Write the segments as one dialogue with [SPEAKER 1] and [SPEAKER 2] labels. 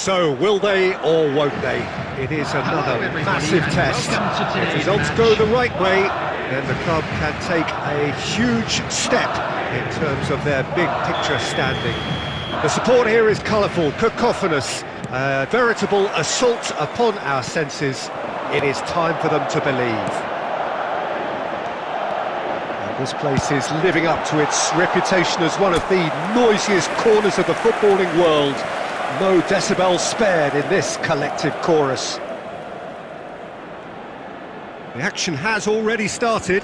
[SPEAKER 1] So, will they or won't they? It is another massive test. If results go the right way, then the club can take a huge step in terms of their big picture standing. The support here is colourful, cacophonous, a veritable assault upon our senses. It is time for them to believe. And this place is living up to its reputation as one of the noisiest corners of the footballing world. No decibels spared in this collective chorus. The action has already started.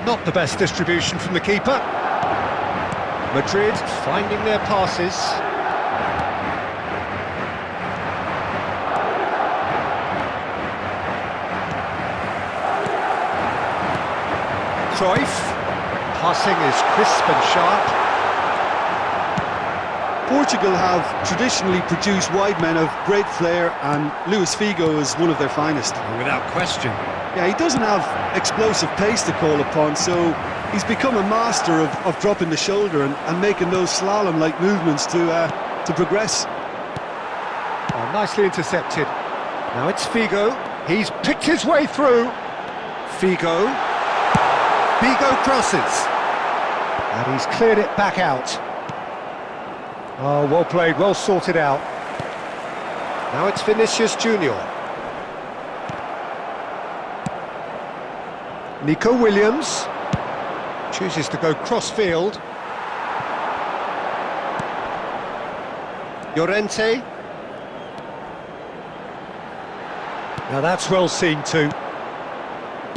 [SPEAKER 1] Not the best distribution from the keeper. Madrid finding their passes. Cruyff. Passing is crisp and sharp.
[SPEAKER 2] Portugal have traditionally produced wide men of great flair, and Luis Figo is one of their finest.
[SPEAKER 1] Without question.
[SPEAKER 2] Yeah, he doesn't have explosive pace to call upon, so he's become a master of dropping the shoulder and making those slalom-like movements to progress.
[SPEAKER 1] Oh, nicely intercepted. Now it's Figo. He's picked his way through. Figo crosses. And he's cleared it back out. Oh, well played, well sorted out. Now it's Vinicius Junior. Nico Williams chooses to go cross-field. Llorente. Now that's well seen too.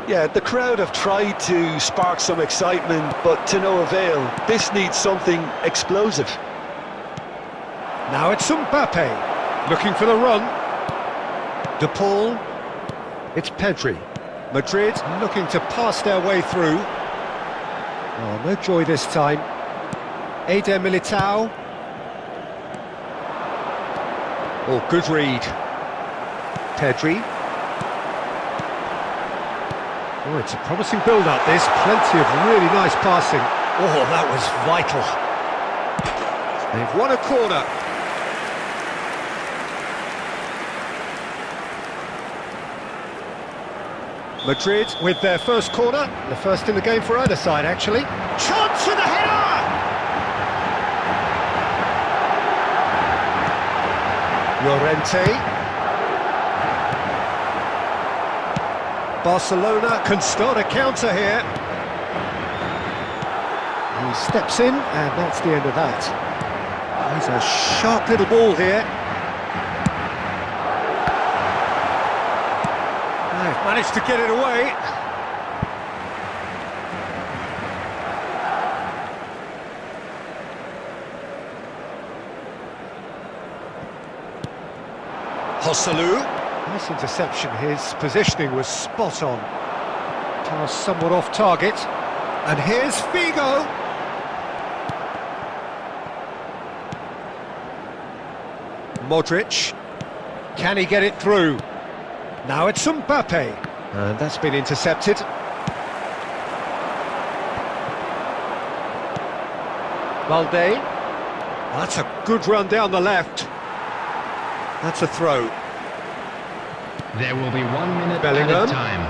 [SPEAKER 2] Yeah, the crowd have tried to spark some excitement, but to no avail. This needs something explosive.
[SPEAKER 1] Now it's Mbappe, looking for the run. De Paul. It's Pedri. Madrid looking to pass their way through. Oh, no joy this time. Eder Militao. Oh, good read. Pedri. Oh, it's a promising build-up, this. Plenty of really nice passing. Oh, that was vital. They've won a corner. Madrid with their first corner. The first in the game for either side, actually. Chance with a header! Llorente. Barcelona can start a counter here. He steps in, and that's the end of that. He's a sharp little ball here. They've managed to get it away. Joselu. Nice interception, his positioning was spot on. Pass somewhat off target. And here's Figo. Modric. Can he get it through? Now it's Mbappe. And that's been intercepted. Valde. That's a good run down the left. That's a throw.
[SPEAKER 3] There will be 1 minute
[SPEAKER 1] Bellingham.
[SPEAKER 3] added time.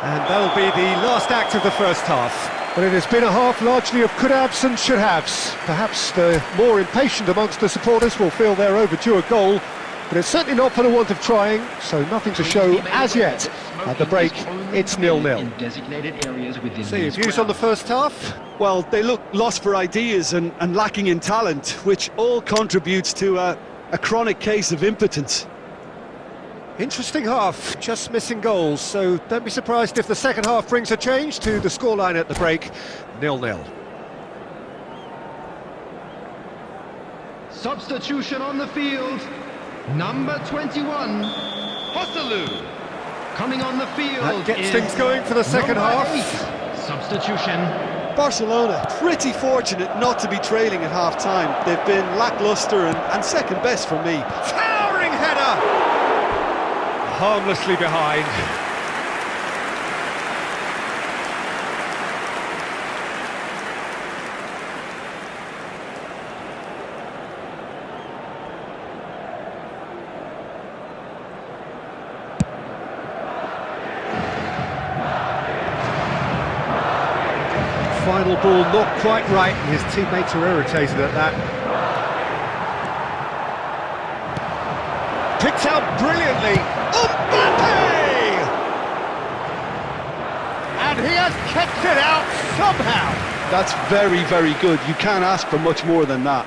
[SPEAKER 1] And that'll be the last act of the first half. But it has been a half largely of could-haves and should-haves. Perhaps the more impatient amongst the supporters will feel they're overdue a goal, but it's certainly not for the want of trying, so nothing to show as yet. At the break, it's 0-0. So your views on the first half?
[SPEAKER 2] Well, they look lost for ideas and lacking in talent, which all contributes to a chronic case of impotence.
[SPEAKER 1] Interesting half, just missing goals, so don't be surprised if the second half brings a change to the scoreline at the break, 0-0.
[SPEAKER 3] Substitution on the field. Number 21, Joselu. Coming on the field.
[SPEAKER 1] That gets things going for the second half.
[SPEAKER 3] 8. Substitution.
[SPEAKER 2] Barcelona pretty fortunate not to be trailing at half-time. They've been lacklustre and second best for me.
[SPEAKER 1] Towering header! Harmlessly behind. final ball not quite right, and his teammates are irritated at that. Picked out brilliantly. Mbappe! And he has kept it out somehow.
[SPEAKER 2] That's very, very good. You can't ask for much more than that.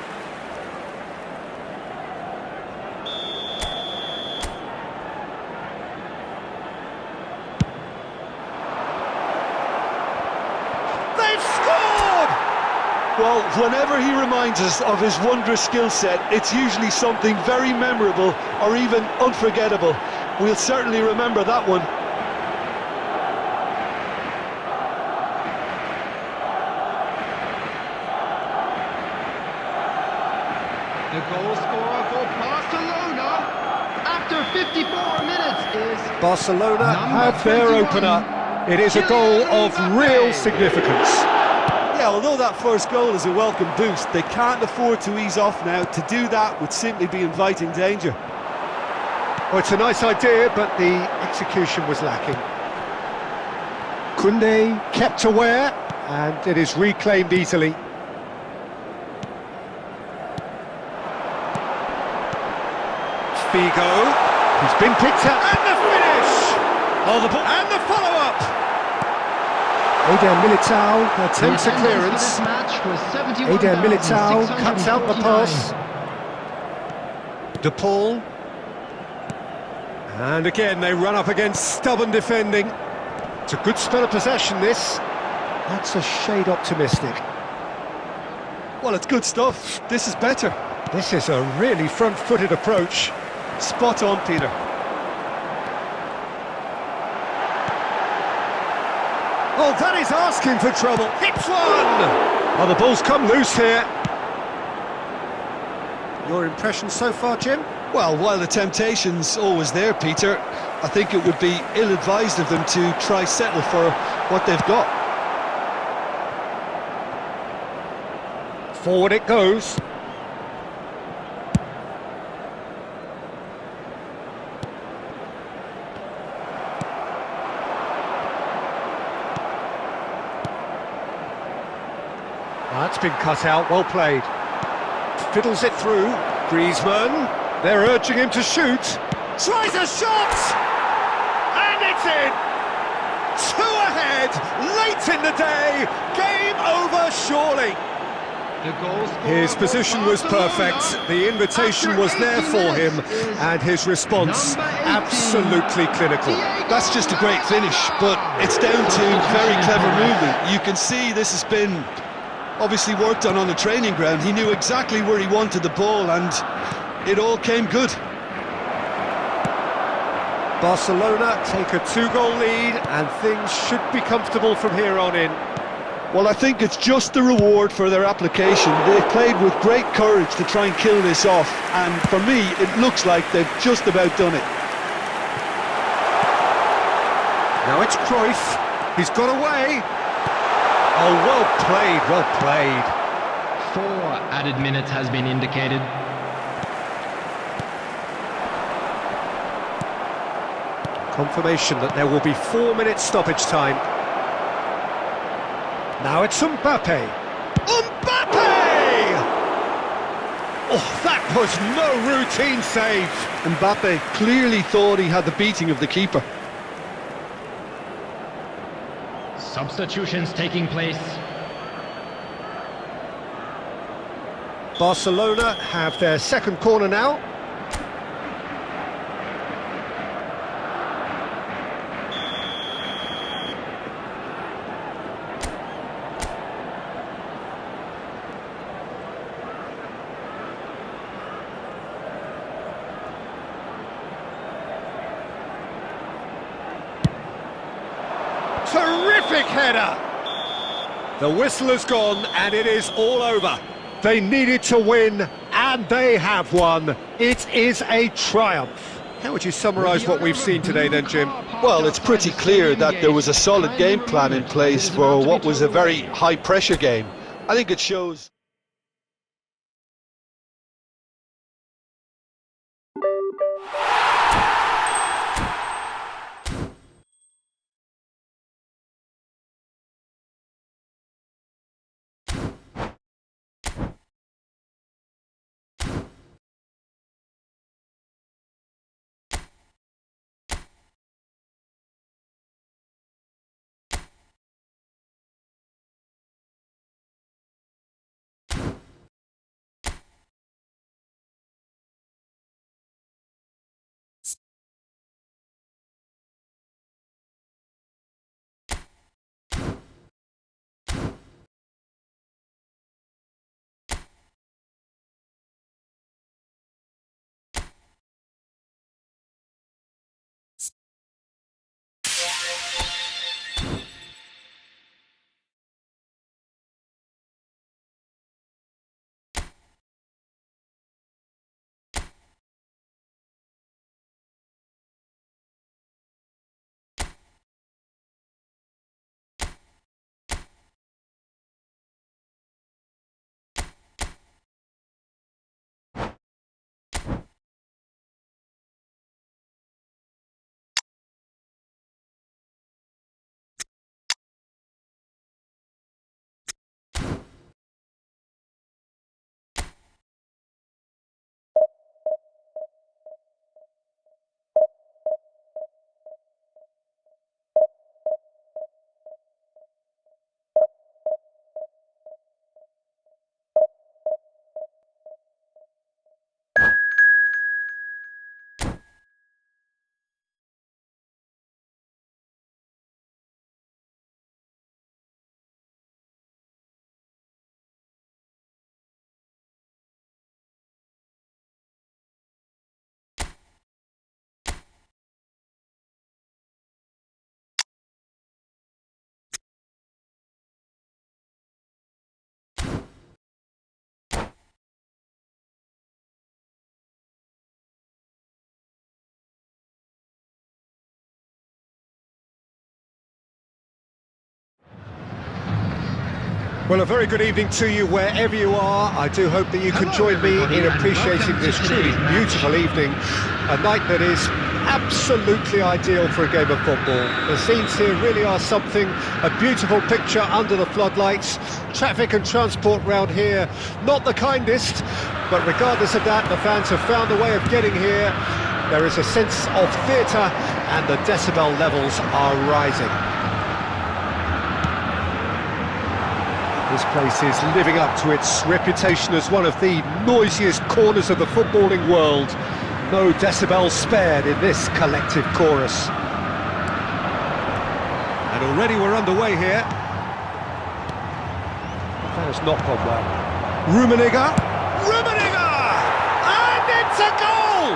[SPEAKER 1] They've scored!
[SPEAKER 2] Well, whenever he reminds us of his wondrous skill set, it's usually something very memorable or even unforgettable. We'll certainly remember that one.
[SPEAKER 3] The goal scorer for Barcelona after 54 minutes is
[SPEAKER 1] Barcelona
[SPEAKER 3] number
[SPEAKER 1] have their
[SPEAKER 3] 21,
[SPEAKER 1] opener. It is a goal of real significance.
[SPEAKER 2] Yeah, although that first goal is a welcome boost, they can't afford to ease off now. To do that would simply be inviting danger.
[SPEAKER 1] Well, it's a nice idea, but the execution was lacking. Koundé kept aware, and it is reclaimed easily. Figo, he's been picked up, and the finish! Oh, the ball, and the follow-up! Eden Militao attempts a clearance. Eden Militao cuts out the pass. De Paul. And again, they run up against stubborn defending. It's a good spell of possession, this. That's a shade optimistic.
[SPEAKER 2] Well, it's good stuff. This is better.
[SPEAKER 1] This is a really front-footed approach.
[SPEAKER 2] Spot on, Peter.
[SPEAKER 1] Oh, that is asking for trouble. Hits one! Oh, the ball's come loose here. Your impression so far, Jim?
[SPEAKER 2] Well, while the temptation's always there, Peter, I think it would be ill-advised of them to try settle for what they've got.
[SPEAKER 1] Forward it goes. That's been cut out, well played. Fiddles it through. Griezmann, they're urging him to shoot. Tries a shot! And it's in! 2 ahead, late in the day. Game over, surely.
[SPEAKER 3] The goal scorer
[SPEAKER 1] His position was perfect, the invitation was there for him, and his response absolutely clinical.
[SPEAKER 2] That's just a great finish, but it's down to very clever movement. You can see this has been obviously worked on the training ground. He knew exactly where he wanted the ball, and it all came good.
[SPEAKER 1] Barcelona take a 2-goal lead, and things should be comfortable from here on in.
[SPEAKER 2] Well, I think it's just the reward for their application. They've played with great courage to try and kill this off, and for me, it looks like they've just about done it.
[SPEAKER 1] Now it's Cruyff, he's got away. Oh, well played, well played.
[SPEAKER 3] 4 added minutes has been indicated.
[SPEAKER 1] Confirmation that there will be 4 minutes stoppage time. Now it's Mbappe. Mbappe! Oh, that was no routine save.
[SPEAKER 2] Mbappe clearly thought he had the beating of the keeper.
[SPEAKER 3] Substitutions taking place.
[SPEAKER 1] Barcelona have their second corner now. Terrific header! The whistle has gone and it is all over. They needed to win and they have won. It is a triumph. How would you summarise what we've seen today then, Jim?
[SPEAKER 2] Well, it's pretty clear that there was a solid game plan in place for what was a very high-pressure game. I think it shows...
[SPEAKER 1] Well, a very good evening to you wherever you are. I do hope that you can join me in appreciating this truly beautiful evening. A night that is absolutely ideal for a game of football. The scenes here really are something, a beautiful picture under the floodlights. Traffic and transport round here, not the kindest, but regardless of that, the fans have found a way of getting here. There is a sense of theatre and the decibel levels are rising. This place is living up to its reputation as one of the noisiest corners of the footballing world. No decibels spared in this collective chorus. And already we're underway here. That has not gone well. Rummenigge! And it's a goal!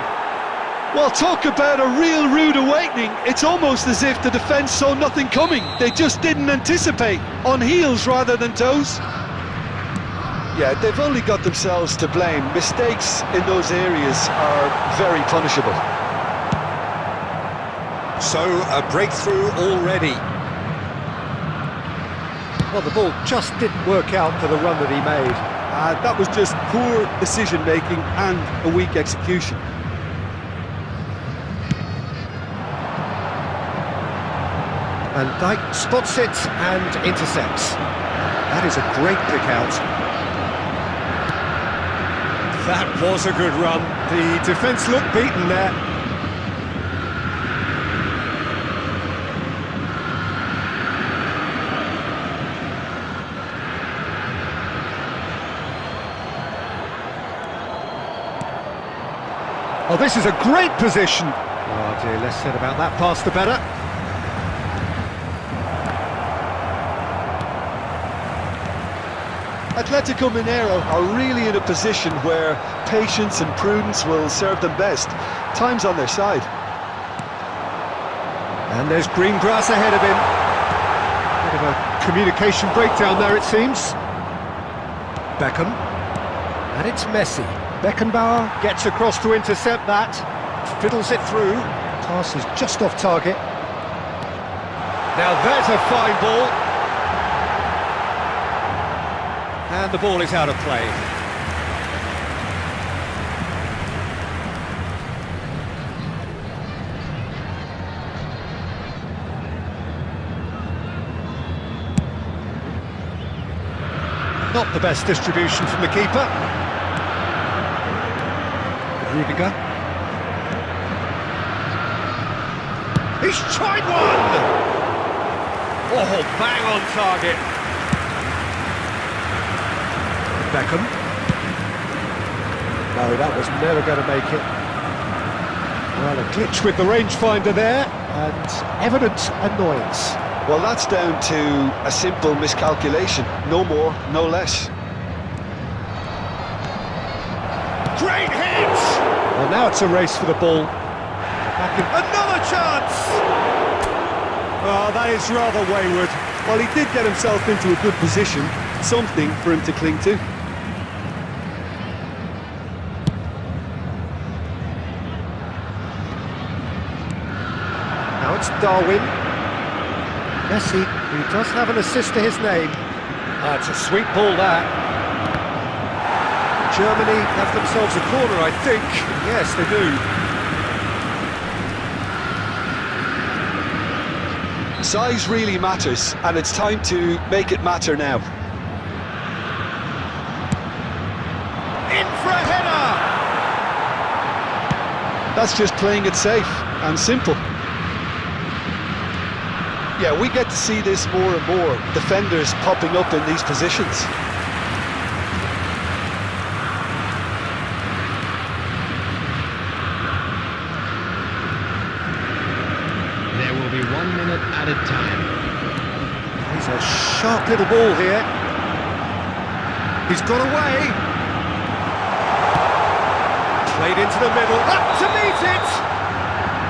[SPEAKER 2] Well, talk about a real rude awakening. It's almost as if the defence saw nothing coming. They just didn't anticipate, on heels rather than toes. Yeah, they've only got themselves to blame. Mistakes in those areas are very punishable.
[SPEAKER 1] So, a breakthrough already. Well, the ball just didn't work out for the run that he made.
[SPEAKER 2] That was just poor decision-making and a weak execution.
[SPEAKER 1] And Dijk spots it and intercepts. That is a great pick out. That was a good run. The defence looked beaten there. Oh, this is a great position. Oh dear, less said about that pass the better.
[SPEAKER 2] Atletico Mineiro are really in a position where patience and prudence will serve them best. Time's on their side.
[SPEAKER 1] And there's green grass ahead of him. Bit of a communication breakdown there, it seems. Beckham. And it's Messi. Beckenbauer gets across to intercept that. Fiddles it through. Pass is just off target. Now there's a fine ball. And the ball is out of play. Not the best distribution from the keeper. Rudiger. He's tried one! Oh, bang on target. Beckham. No, that was never going to make it. Well, a glitch with the rangefinder there, and evident annoyance.
[SPEAKER 2] Well, that's down to a simple miscalculation. No more, no less.
[SPEAKER 1] Great hit! Well, now it's a race for the ball. Another chance! Oh, that is rather wayward.
[SPEAKER 2] Well, he did get himself into a good position. Something for him to cling to.
[SPEAKER 1] Now it's Darwin. Messi, who does have an assist to his name. It's a sweet ball, that. Germany have themselves a corner, I think. Yes, they do.
[SPEAKER 2] Size really matters, and it's time to make it matter now.
[SPEAKER 1] In for a header!
[SPEAKER 2] That's just playing it safe and simple. Yeah, we get to see this more and more. Defenders popping up in these positions.
[SPEAKER 3] There will be 1 minute added time.
[SPEAKER 1] He's a sharp little ball here. He's got away. Played into the middle, up to meet it!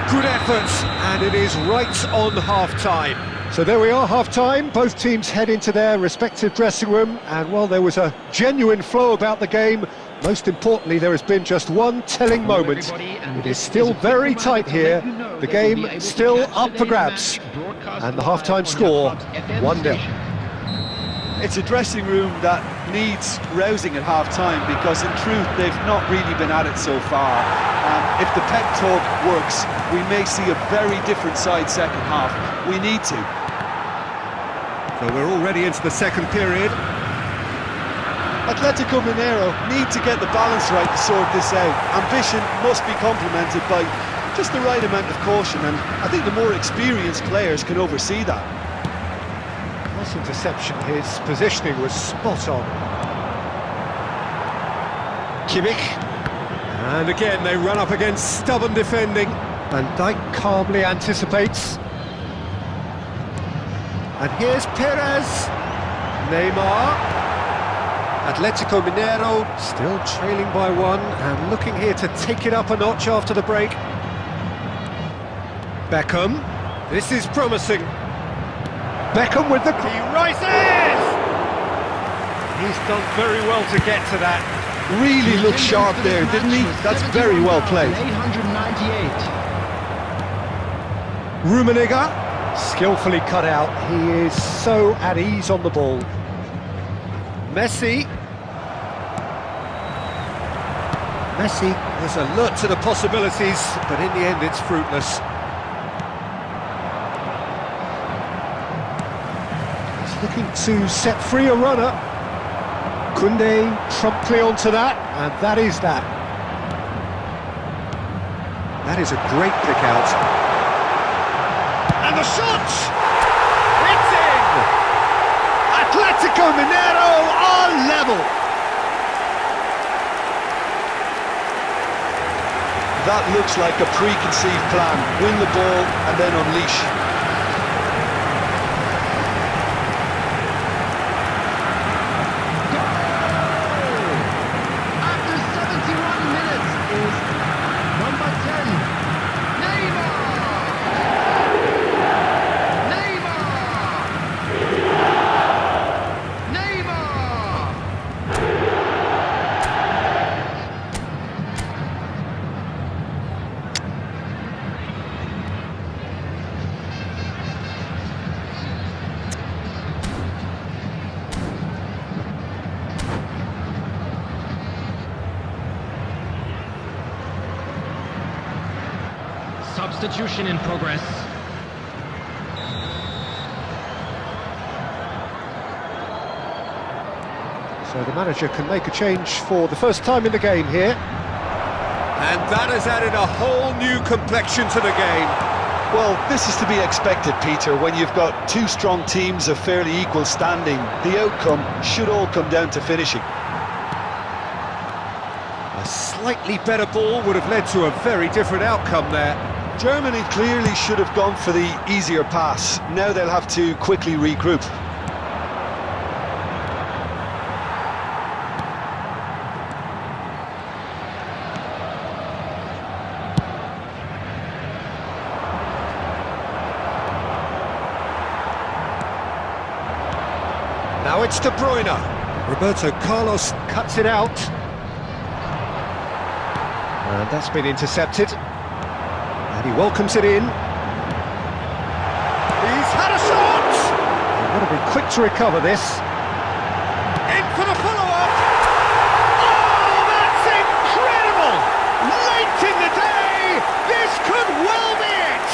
[SPEAKER 1] Good effort, and it is right on half-time. So there we are, half-time. Both teams head into their respective dressing room, and while there was a genuine flow about the game, most importantly, there has been just one telling moment. It is still very tight here. The game still up for grabs. And the half-time score, 1-0.
[SPEAKER 2] it's a dressing room that needs rousing at half-time, because in truth they've not really been at it so far. If the pep talk works, we may see a very different side second half. We need to.
[SPEAKER 1] So we're already into the second period.
[SPEAKER 2] Atletico Mineiro need to get the balance right to sort this out. Ambition must be complemented by just the right amount of caution, and I think the more experienced players can oversee that.
[SPEAKER 1] Nice interception, his positioning was spot on. Kimmich. And again they run up against stubborn defending. Van Dijk calmly anticipates. And here's Perez. Neymar. Atletico Mineiro still trailing by one and looking here to take it up a notch after the break. Beckham. This is promising. Beckham with the... He rises! He's done very well to get to that.
[SPEAKER 2] Really looked sharp there, didn't he? That's very well played.
[SPEAKER 3] 898.
[SPEAKER 1] Rummenigge, skillfully cut out. He is so at ease on the ball. Messi was alert to the possibilities, but in the end it's fruitless. He's looking to set free a runner. Koundé promptly onto that, and that is that. That is a great pick out. And the shot! It's in! Atletico Mineiro are level!
[SPEAKER 2] That looks like a preconceived plan. Win the ball and then unleash.
[SPEAKER 3] After 71 minutes is number 10, Neymar! Substitution in progress.
[SPEAKER 1] So the manager can make a change for the first time in the game here. And that has added a whole new complexion to the game.
[SPEAKER 2] Well, this is to be expected, Peter. When you've got two strong teams of fairly equal standing, the outcome should all come down to finishing.
[SPEAKER 1] A slightly better ball would have led to a very different outcome there.
[SPEAKER 2] Germany clearly should have gone for the easier pass. Now they'll have to quickly regroup.
[SPEAKER 1] Now it's De Bruyne. Roberto Carlos cuts it out. And that's been intercepted. And he welcomes it in. He's had a shot! He's got to be quick to recover this. In for the follow-up! Oh, that's incredible! Late in the day, this could well be it!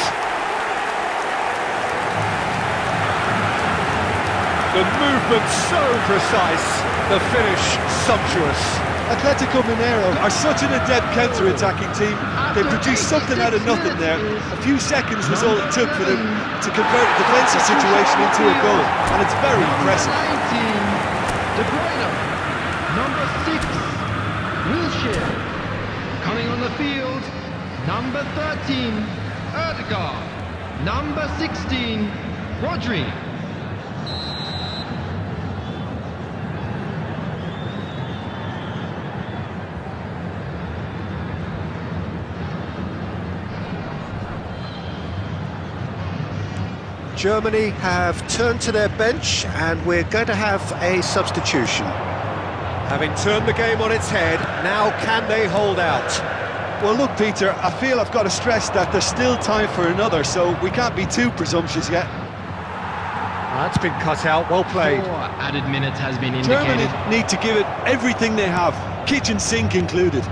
[SPEAKER 1] The movement so precise, the finish sumptuous.
[SPEAKER 2] Atletico Mineiro are such an adept counter-attacking team. They produced something out of nothing there. A few seconds was all it took for them to convert a defensive situation into a goal, and it's very impressive.
[SPEAKER 3] 19, De Bruyne. Number 6, Wilshere. Coming on the field, number 13, Erdegaard. Number 16, Rodri.
[SPEAKER 1] Germany have turned to their bench and we're going to have a substitution. Having turned the game on its head, now can they hold out?
[SPEAKER 2] Well, look, Peter, I feel I've got to stress that there's still time for another, so we can't be too presumptuous yet.
[SPEAKER 1] That's been cut out, well played.
[SPEAKER 3] 4 added minutes has been indicated.
[SPEAKER 2] Germany need to give it everything they have, kitchen sink included.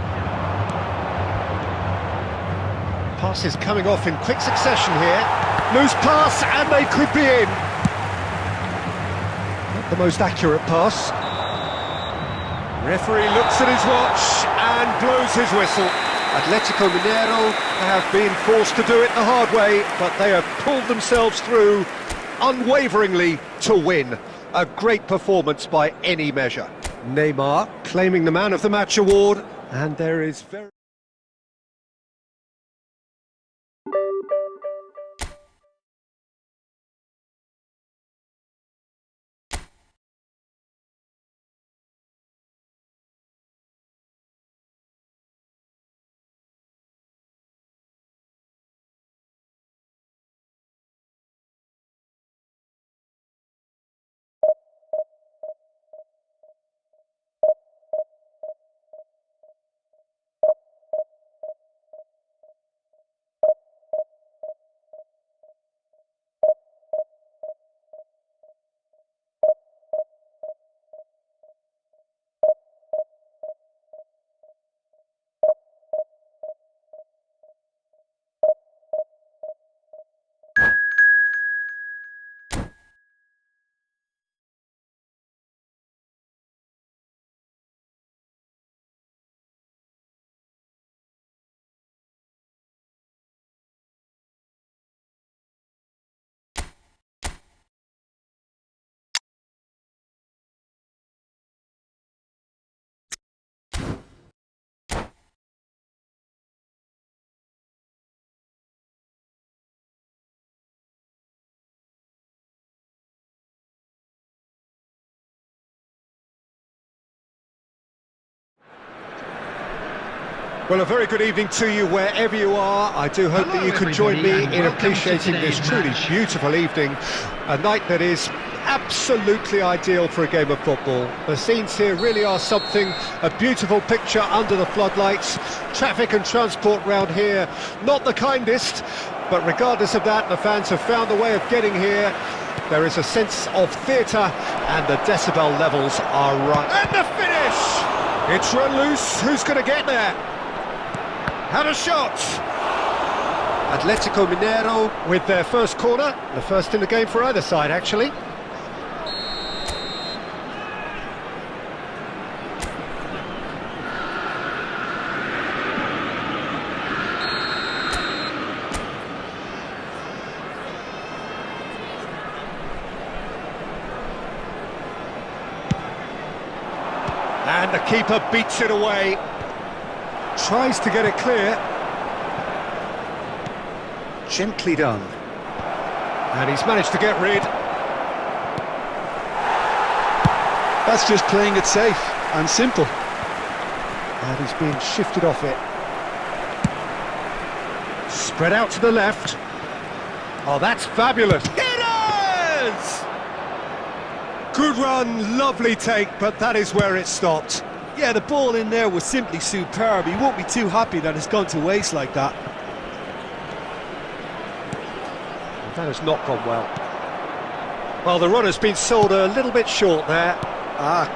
[SPEAKER 1] Passes coming off in quick succession here. Loose pass, and they could be in. Not the most accurate pass. Referee looks at his watch and blows his whistle. Atletico Mineiro have been forced to do it the hard way, but they have pulled themselves through unwaveringly to win. A great performance by any measure. Neymar claiming the Man of the Match award, and there is very... Well, a very good evening to you wherever you are. I do hope that you can join me in appreciating this truly beautiful evening. A night that is absolutely ideal for a game of football. The scenes here really are something, a beautiful picture under the floodlights. Traffic and transport round here, not the kindest, but regardless of that, the fans have found a way of getting here. There is a sense of theatre, and the decibel levels are right. And the finish! It's run loose, who's going to get there? Had a shot! Atletico Mineiro with their first corner, the first in the game for either side, actually. And the keeper beats it away. Tries to get it clear. Gently done. And he's managed to get rid.
[SPEAKER 2] That's just playing it safe and simple.
[SPEAKER 1] And he's being shifted off it. Spread out to the left. Oh, that's fabulous. It is! Good run, lovely take, but that is where it stopped.
[SPEAKER 2] Yeah, the ball in there was simply superb. He won't be too happy that it's gone to waste like that.
[SPEAKER 1] That has not gone well. Well, the run has been sold a little bit short there.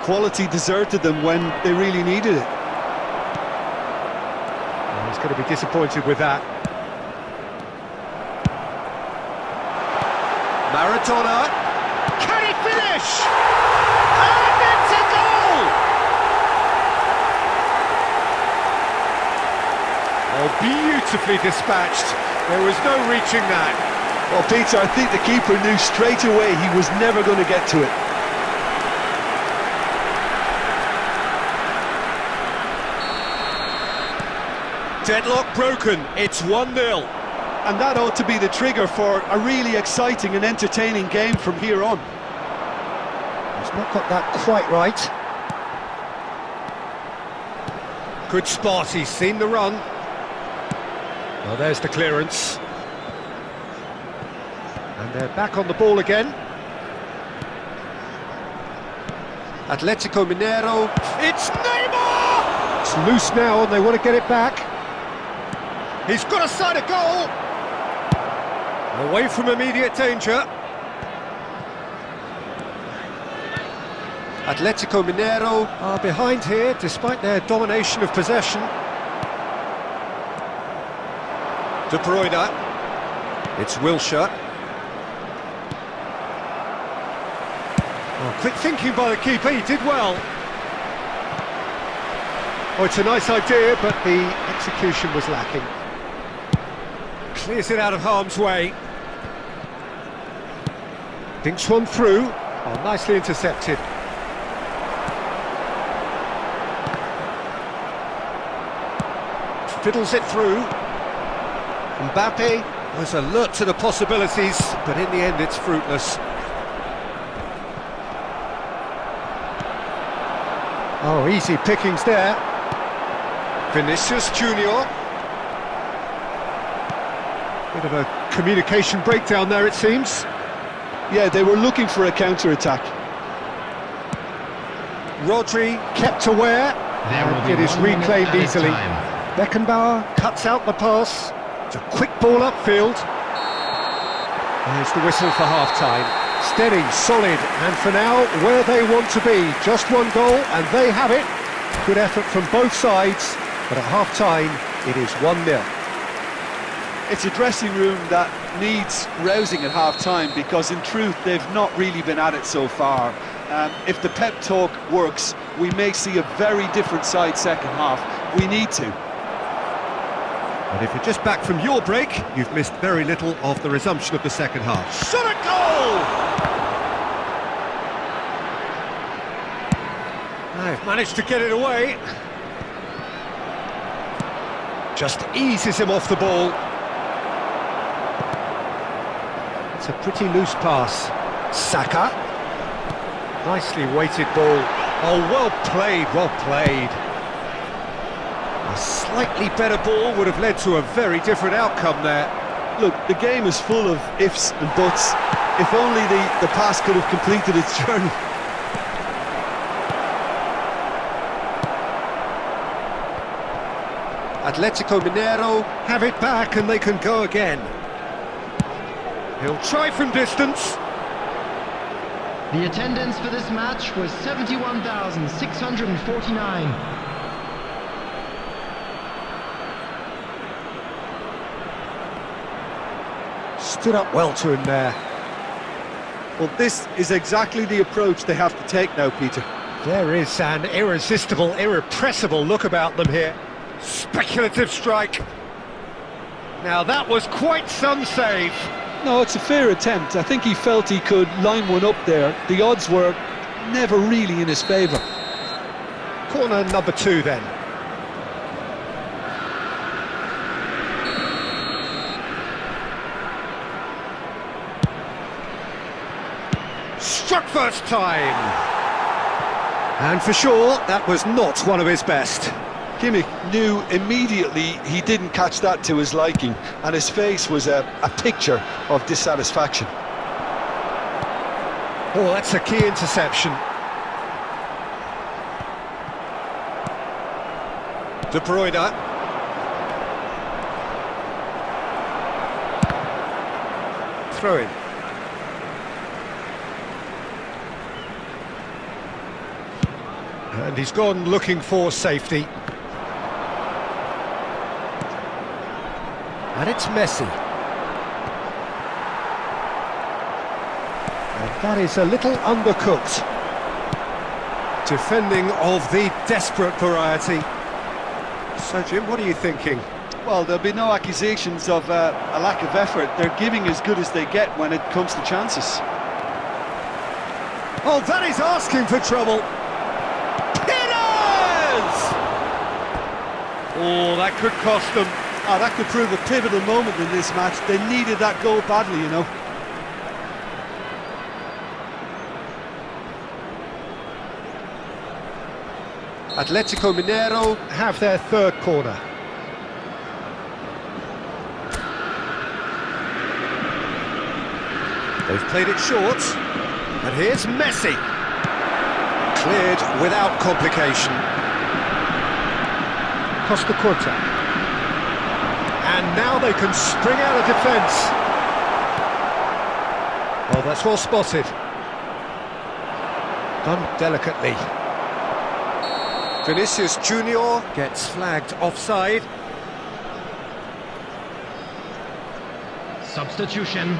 [SPEAKER 2] Quality deserted them when they really needed it.
[SPEAKER 1] Well, he's going to be disappointed with that. Maradona. Can he finish? And it's a goal! Oh, beautifully dispatched. There was no reaching that.
[SPEAKER 2] Well, Peter, I think the keeper knew straight away he was never going to get to it.
[SPEAKER 1] Deadlock broken. It's 1-0.
[SPEAKER 2] And that ought to be the trigger for a really exciting and entertaining game from here on.
[SPEAKER 1] He's not got that quite right. Good spot, he's seen the run. Well, there's the clearance. And they're back on the ball again. Atletico Mineiro. It's Neymar! It's loose now and they want to get it back. He's got a side of goal. Away from immediate danger. Atletico Mineiro are behind here, despite their domination of possession. De Bruyne. It's Wilshere. Oh, quick thinking by the keeper, he did well. Oh, it's a nice idea, but the execution was lacking. Clears it out of harm's way. Dinks one through. Oh, nicely intercepted. Fiddles it through. Mbappe was alert to the possibilities, but in the end it's fruitless. Oh, easy pickings there. Vinicius Junior. Bit of a communication breakdown there, it seems.
[SPEAKER 2] Yeah, they were looking for a counter-attack.
[SPEAKER 1] Rodri kept aware. It is reclaimed easily. Beckenbauer cuts out the pass. It's a quick ball upfield. There's the whistle for half-time. Steady, solid, and for now, where they want to be. Just one goal, and they have it. Good effort from both sides, but at half-time, it is 1-0.
[SPEAKER 2] It's a dressing room that needs rousing at half-time, because in truth, they've not really been at it so far. If the pep talk works, we may see a very different side second half. We need to.
[SPEAKER 1] And if you're just back from your break, you've missed very little of the resumption of the second half. Shot a goal! They've managed to get it away. Just eases him off the ball. It's a pretty loose pass. Saka. Nicely weighted ball. Oh, well played, well played. A slightly better ball would have led to a very different outcome there.
[SPEAKER 2] Look, the game is full of ifs and buts. If only the pass could have completed its journey.
[SPEAKER 1] Atletico Mineiro have it back and they can go again. He'll try from distance.
[SPEAKER 3] The attendance for this match was 71,649.
[SPEAKER 1] Stood up well to him there.
[SPEAKER 2] Well, this is exactly the approach they have to take now, Peter.
[SPEAKER 1] There is an irresistible, irrepressible look about them here. Speculative strike. Now that was quite some save.
[SPEAKER 2] No, it's a fair attempt. I think he felt he could line one up there. The odds were never really in his favour.
[SPEAKER 1] Corner number 2 then. Struck first time. And for sure, that was not one of his best.
[SPEAKER 2] Kimmich knew immediately he didn't catch that to his liking, and his face was a picture of dissatisfaction.
[SPEAKER 1] Oh, that's a key interception. De Bruyne. Throw in. And he's gone looking for safety. And it's Messi. And that is a little undercooked. Defending of the desperate variety. So, Jim, what are you thinking?
[SPEAKER 2] Well, there'll be no accusations of a lack of effort. They're giving as good as they get when it comes to chances.
[SPEAKER 1] Oh, that is asking for trouble. Oh, that could cost them.
[SPEAKER 2] Ah, that could prove a pivotal moment in this match. They needed that goal badly, you know.
[SPEAKER 1] Atletico Mineiro have their third corner. They've played it short. And here's Messi. Cleared without complication. Costa Curta. And now they can spring out of defence. Oh, that's well spotted. Done delicately. Vinicius Junior gets flagged offside.
[SPEAKER 3] Substitution.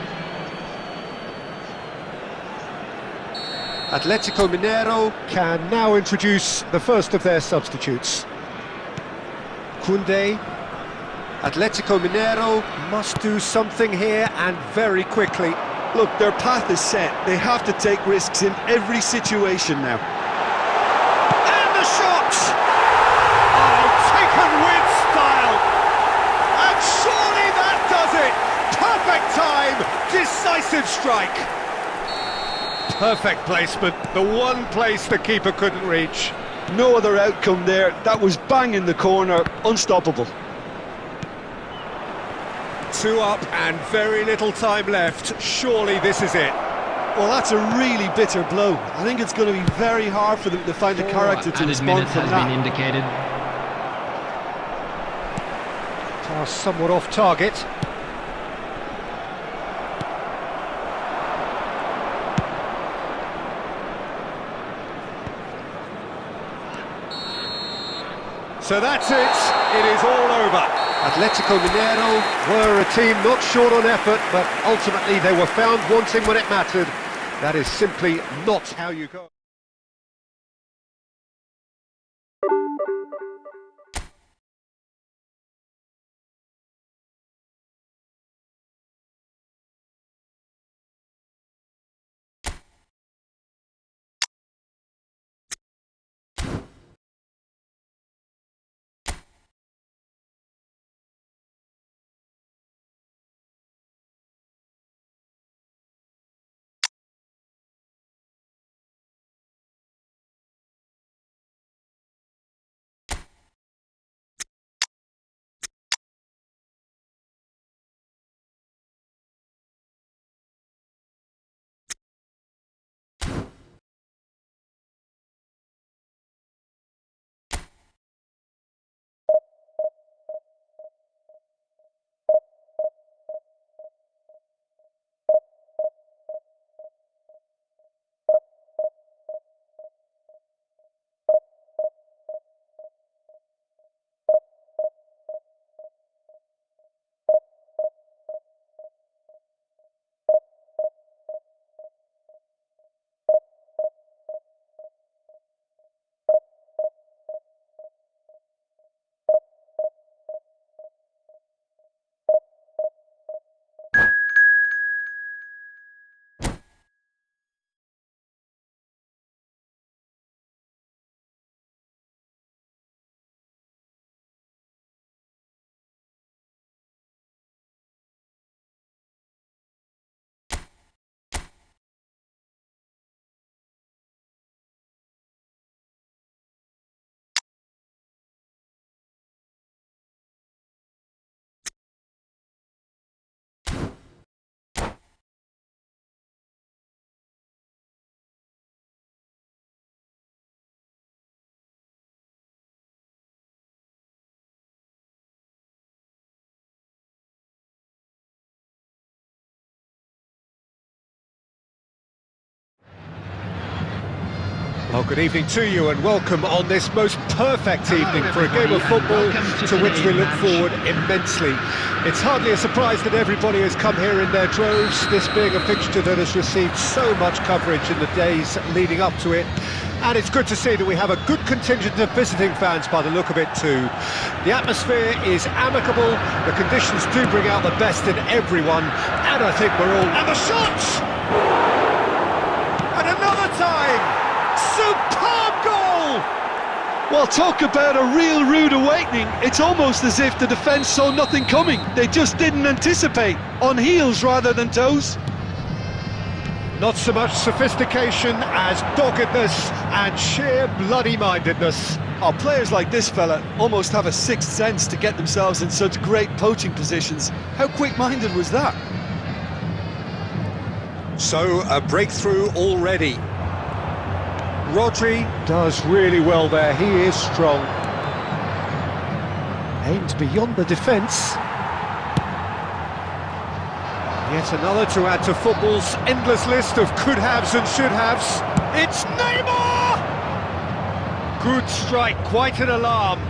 [SPEAKER 1] Atletico Mineiro can now introduce the first of their substitutes. Koundé. Atletico Mineiro must do something here, and very quickly.
[SPEAKER 2] Look, their path is set. They have to take risks in every situation now.
[SPEAKER 1] And the shot! Oh, taken with style! And surely that does it! Perfect time! Decisive strike! Perfect placement, the one place the keeper couldn't reach.
[SPEAKER 2] No other outcome there. That was bang in the corner, unstoppable.
[SPEAKER 1] 2 up and very little time left. Surely this is it.
[SPEAKER 2] Well, that's a really bitter blow. I think it's going to be very hard for them to find the character to respond from
[SPEAKER 3] has
[SPEAKER 2] that.
[SPEAKER 3] been indicated.
[SPEAKER 1] Pass somewhat off target. So that's it. It is all over. Atletico Mineiro were a team not short on effort, but ultimately they were found wanting when it mattered. That is simply not how you go. Well, good evening to you and welcome on this most perfect evening for a game of football to which we look forward immensely. It's hardly a surprise that everybody has come here in their droves, this being a fixture that has received so much coverage in the days leading up to it. And it's good to see that we have a good contingent of visiting fans by the look of it too. The atmosphere is amicable, the conditions do bring out the best in everyone, and I think we're all... And the shots! And another time! Superb goal!
[SPEAKER 2] Well, talk about a real rude awakening. It's almost as if the defence saw nothing coming. They just didn't anticipate. On heels rather than toes.
[SPEAKER 1] Not so much sophistication as doggedness and sheer bloody-mindedness.
[SPEAKER 2] Oh, players like this fella almost have a sixth sense to get themselves in such great poaching positions. How quick-minded was that?
[SPEAKER 1] So, a breakthrough already. Rodri does really well there, he is strong. Aimed beyond the defence. Yet another to add to football's endless list of could-haves and should-haves. It's Neymar! Good strike, quite an alarm.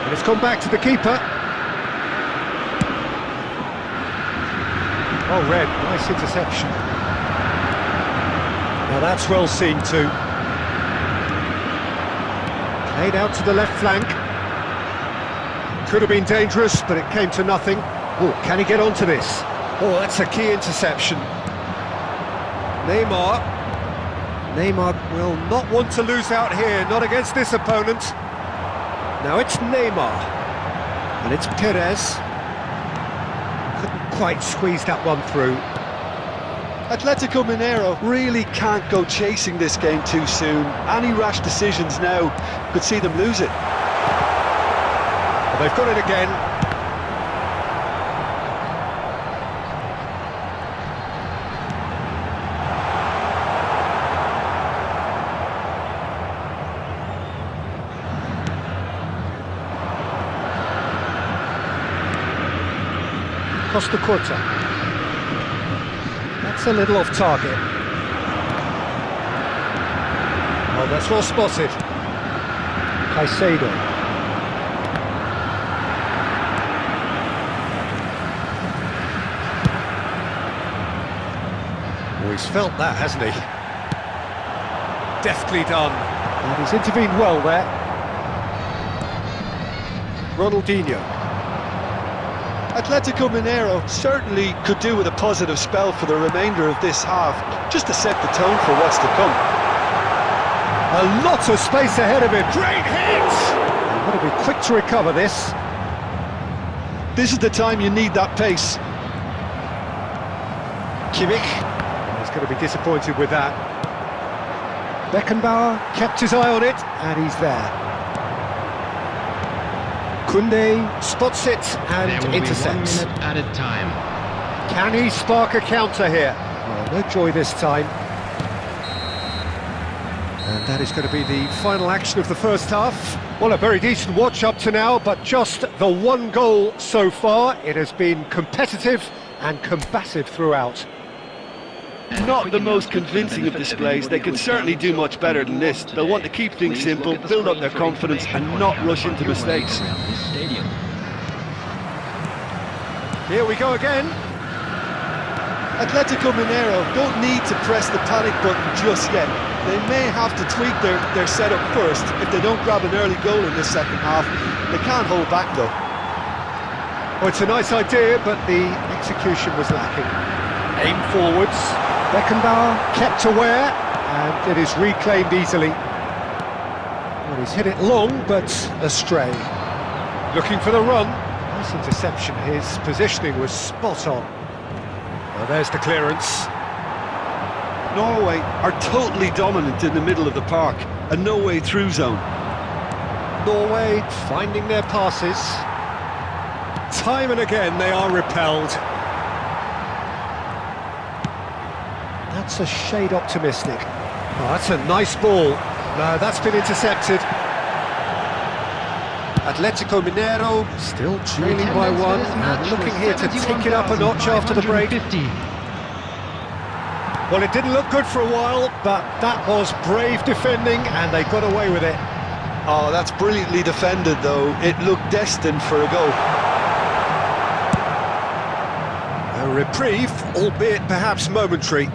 [SPEAKER 1] And it's gone back to the keeper. Oh, Red, nice interception. Now that's well seen too. Played out to the left flank. Could have been dangerous, but it came to nothing. Oh, can he get onto this? Oh, that's a key interception. Neymar will not want to lose out here, not against this opponent. Now it's Neymar, and it's Perez. Couldn't quite squeeze that one through.
[SPEAKER 2] Atletico Mineiro really can't go chasing this game too soon. Any rash decisions now could see them lose it.
[SPEAKER 1] Well, they've got it again. Costa Curta. That's a little off target. Oh, that's well spotted. Caicedo. Oh, he's felt that, hasn't he? Deftly done. And he's intervened well there. Ronaldinho.
[SPEAKER 2] Atletico Mineiro certainly could do with a positive spell for the remainder of this half, just to set the tone for what's to come.
[SPEAKER 1] A lot of space ahead of him. Great hit! He's got to be quick to recover this.
[SPEAKER 2] This is the time you need that pace.
[SPEAKER 1] Kimmich. He's going to be disappointed with that. Beckenbauer kept his eye on it, and he's there. Koundé spots it and intercepts.
[SPEAKER 3] There will be 1 minute added time.
[SPEAKER 1] Can he spark a counter here? Well, no joy this time. And that is going to be the final action of the first half. Well, a very decent watch up to now, but just the 1 goal so far. It has been competitive and combative throughout.
[SPEAKER 2] Not the most convincing of displays. They could certainly do much better than this. They'll want to keep things simple, build up their confidence and not rush into mistakes.
[SPEAKER 1] Here we go again.
[SPEAKER 2] Atletico Mineiro don't need to press the panic button just yet. They may have to tweak their setup first if they don't grab an early goal in this second half. They can't hold back though.
[SPEAKER 1] Well, it's a nice idea, but the execution was lacking. Aim forwards. Beckenbauer kept aware, and it is reclaimed easily. Well, he's hit it long, but astray. Looking for the run. Nice interception. His positioning was spot on. Well, there's the clearance.
[SPEAKER 2] Norway are totally dominant in the middle of the park, a no-way through zone.
[SPEAKER 1] Norway finding their passes. Time and again they are repelled. That's a shade optimistic. Oh, that's a nice ball. No, that's been intercepted. Atletico Mineiro still trailing by 1 and looking here to take it up a notch after the break. Well, it didn't look good for a while, but that was brave defending and they got away with it.
[SPEAKER 2] Oh, that's brilliantly defended though. It looked destined for a goal.
[SPEAKER 1] A reprieve, albeit perhaps momentary.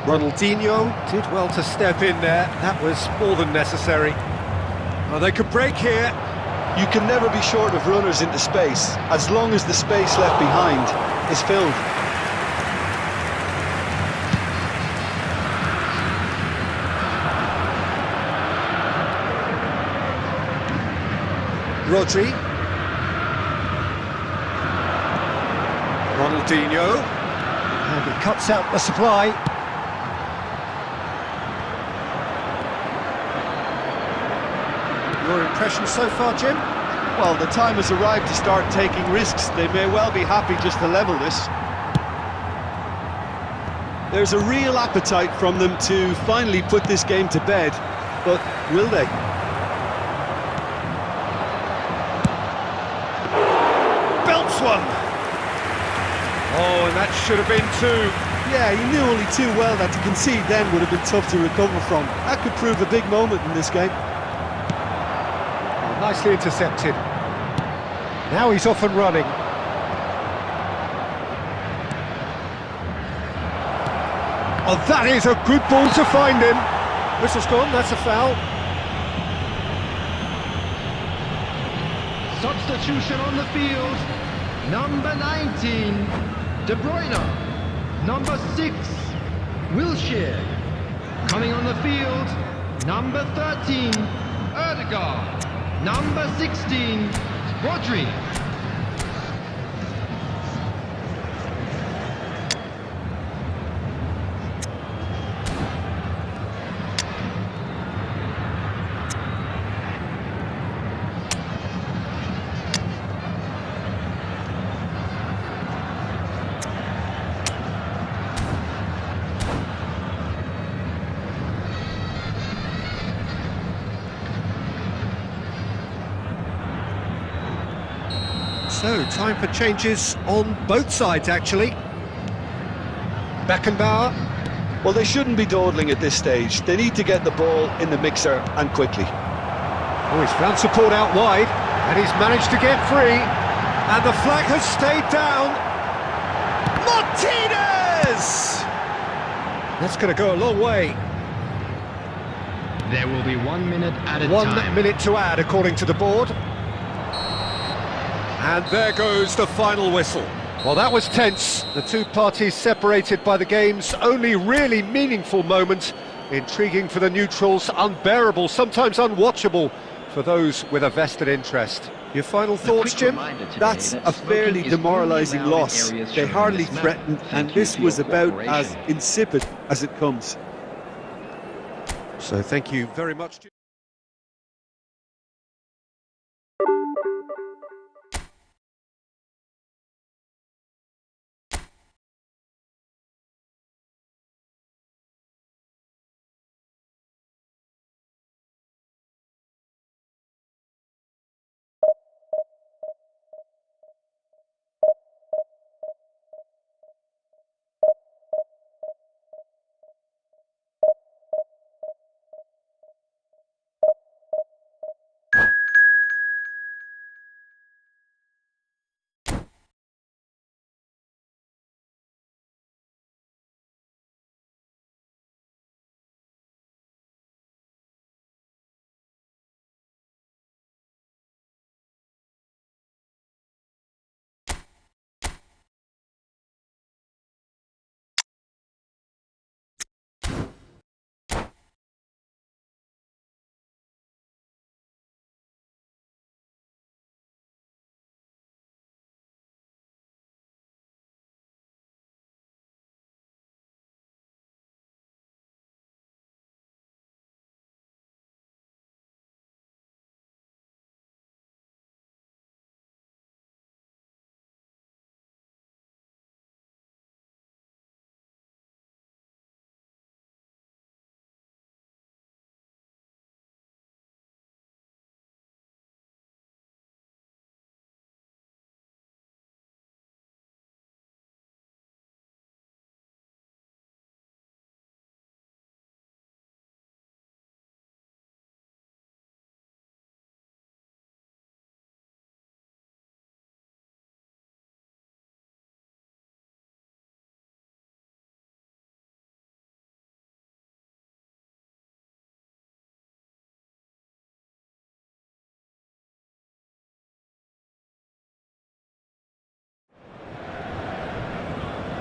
[SPEAKER 1] Ronaldinho did well to step in there. That was more than necessary. Oh, they could break here.
[SPEAKER 2] You can never be short of runners into space, as long as the space left behind is filled.
[SPEAKER 1] Rodri. Ronaldinho. And he cuts out the supply. Your impression so far, Jim?
[SPEAKER 2] Well, the time has arrived to start taking risks. They may well be happy just to level this. There's a real appetite from them to finally put this game to bed, but will they?
[SPEAKER 1] belts one. Oh, and that should have been two.
[SPEAKER 2] Yeah, he knew only too well that to concede then would have been tough to recover from. That could prove a big moment in this game.
[SPEAKER 1] Oh, nicely intercepted. Now he's off and running. Oh, that is a good ball to find him. Whistle's gone, that's a foul.
[SPEAKER 3] Substitution on the field. Number 19, De Bruyne. Number 6, Wilshere. Coming on the field, number 13, Ødegaard. Number 16, Rodri.
[SPEAKER 1] So, time for changes on both sides, actually. Beckenbauer.
[SPEAKER 2] Well, they shouldn't be dawdling at this stage. They need to get the ball in the mixer and quickly.
[SPEAKER 1] Oh, he's found support out wide, and he's managed to get free. And the flag has stayed down. Martinez! That's going to go a long way.
[SPEAKER 3] There will be 1 minute added
[SPEAKER 1] 1
[SPEAKER 3] time.
[SPEAKER 1] minute to add, according to the board. And there goes the final whistle. Well, that was tense. The two parties separated by the game's only really meaningful moment. Intriguing for the neutrals, unbearable, sometimes unwatchable for those with a vested interest. Your final thoughts, Jim?
[SPEAKER 2] That's a fairly demoralising loss. They hardly threatened, and this was about as insipid as it comes.
[SPEAKER 1] So thank you very much, Jim.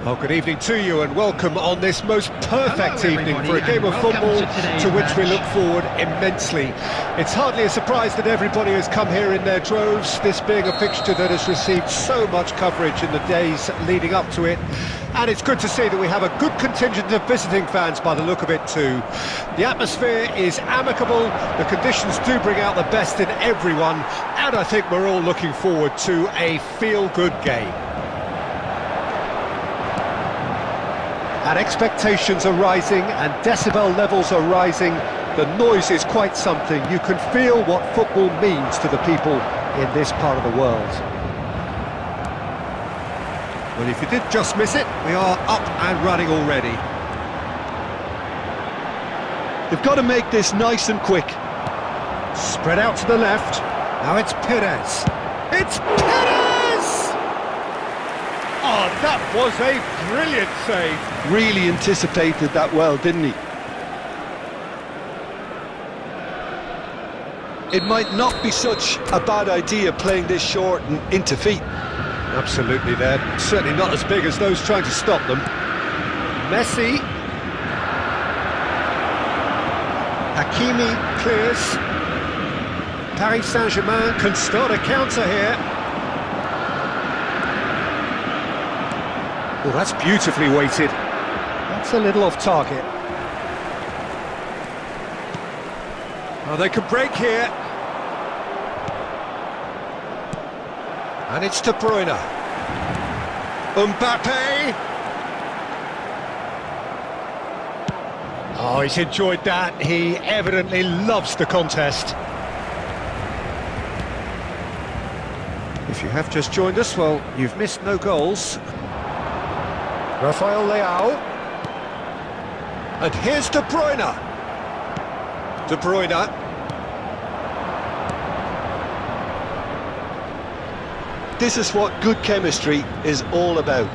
[SPEAKER 1] Well, good evening to you and welcome on this most perfect evening for a game of football to which we look forward immensely. It's hardly a surprise that everybody has come here in their droves, this being a fixture that has received so much coverage in the days leading up to it. And it's good to see that we have a good contingent of visiting fans by the look of it too. The atmosphere is amicable, the conditions do bring out the best in everyone, and I think we're all looking forward to a feel-good game. And expectations are rising and decibel levels are rising. The noise is quite something. You can feel what football means to the people in this part of the world. Well, if you did just miss it, we are up and running already.
[SPEAKER 2] They've got to make this nice and quick.
[SPEAKER 1] Spread out to the left. Now it's Perez. It's Perez! Oh, that was a brilliant save.
[SPEAKER 2] Really anticipated that well, didn't he? It might not be such a bad idea playing this short and into feet.
[SPEAKER 1] Absolutely, they're certainly not as big as those trying to stop them. Messi. Hakimi clears. Paris Saint-Germain can start a counter here. Oh, that's beautifully weighted. That's a little off target. Oh, they could break here. And it's De Bruyne. Mbappe. Oh, he's enjoyed that. He evidently loves the contest. If you have just joined us, well, you've missed no goals. Rafael Leao. And here's De Bruyne. De Bruyne.
[SPEAKER 2] This is what good chemistry is all about.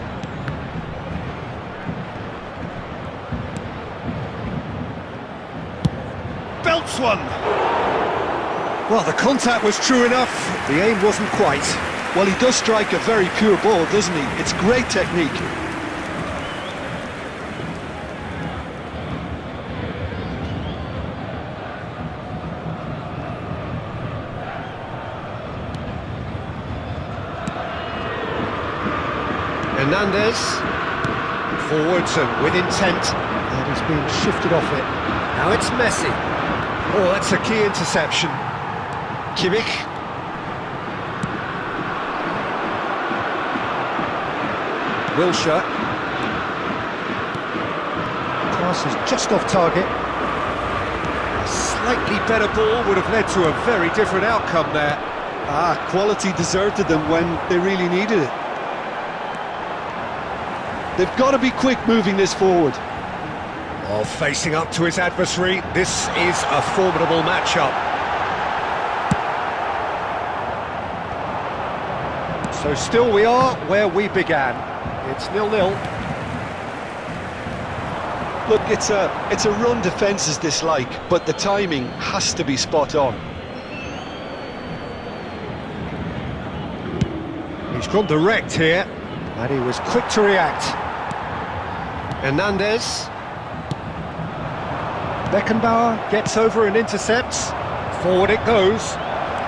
[SPEAKER 1] Belts one. Well, the contact was true enough. The aim wasn't quite.
[SPEAKER 2] Well, he does strike a very pure ball, doesn't he? It's great technique.
[SPEAKER 1] Hernandez, forwards and with intent, and he's being shifted off it. Now it's Messi. Oh, that's a key interception. Kimmich. Wilshere. Pass is just off target. A slightly better ball would have led to a very different outcome there.
[SPEAKER 2] Quality deserted them when they really needed it. They've got to be quick moving this forward.
[SPEAKER 1] Oh, facing up to his adversary, this is a formidable matchup. So still we are where we began. It's 0-0.
[SPEAKER 2] Look, it's a run defence's dislike, but the timing has to be spot on.
[SPEAKER 1] He's gone direct here, and he was quick to react. Hernandez. Beckenbauer gets over and intercepts. Forward it goes.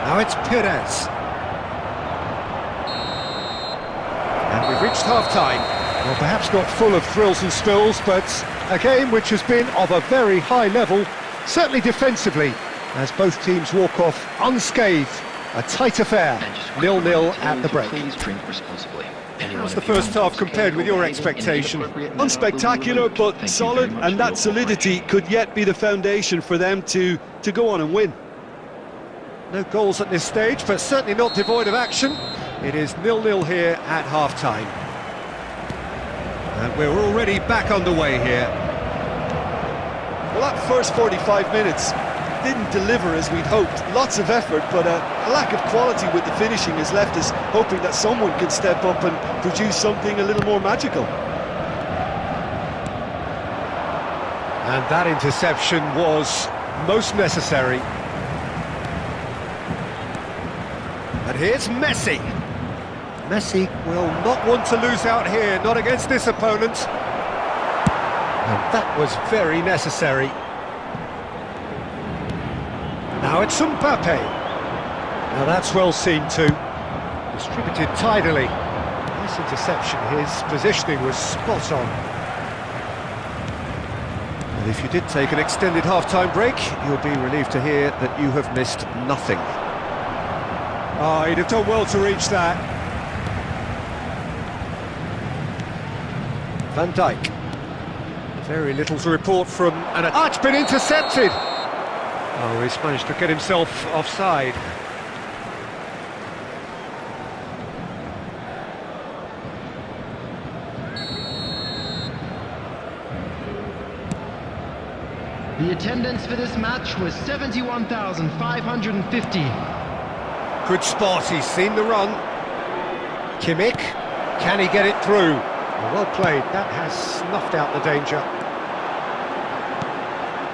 [SPEAKER 1] Now it's Perez. And we've reached half-time. Well, perhaps not full of thrills and spills, but a game which has been of a very high level, certainly defensively, as both teams walk off unscathed. A tight affair, 0-0 at the break.
[SPEAKER 4] Please drink responsibly.
[SPEAKER 1] How's the first half compared with your expectation?
[SPEAKER 2] Unspectacular, but solid, and that solidity could yet be the foundation for them to go on and win.
[SPEAKER 1] No goals at this stage, but certainly not devoid of action. It is 0-0 here at half-time. And we're already back underway here.
[SPEAKER 2] Well, that first 45 minutes didn't deliver as we'd hoped. Lots of effort, but a lack of quality with the finishing has left us hoping that someone can step up and produce something a little more magical.
[SPEAKER 1] And that interception was most necessary. And here's Messi. Messi will not want to lose out here, not against this opponent. And that was very necessary. Now it's Mbappe. Now that's well seen too. Distributed tidily. Nice interception. His positioning was spot on. And if you did take an extended half-time break, you'll be relieved to hear that you have missed nothing. Oh, he'd have done well to reach that. Van Dijk. Very little to report from an... Oh, it's been intercepted! Oh, he's managed to get himself offside.
[SPEAKER 3] The attendance for this match was 71,550.
[SPEAKER 1] Good spot, he's seen the run. Kimmich, can he get it through? Well played, that has snuffed out the danger.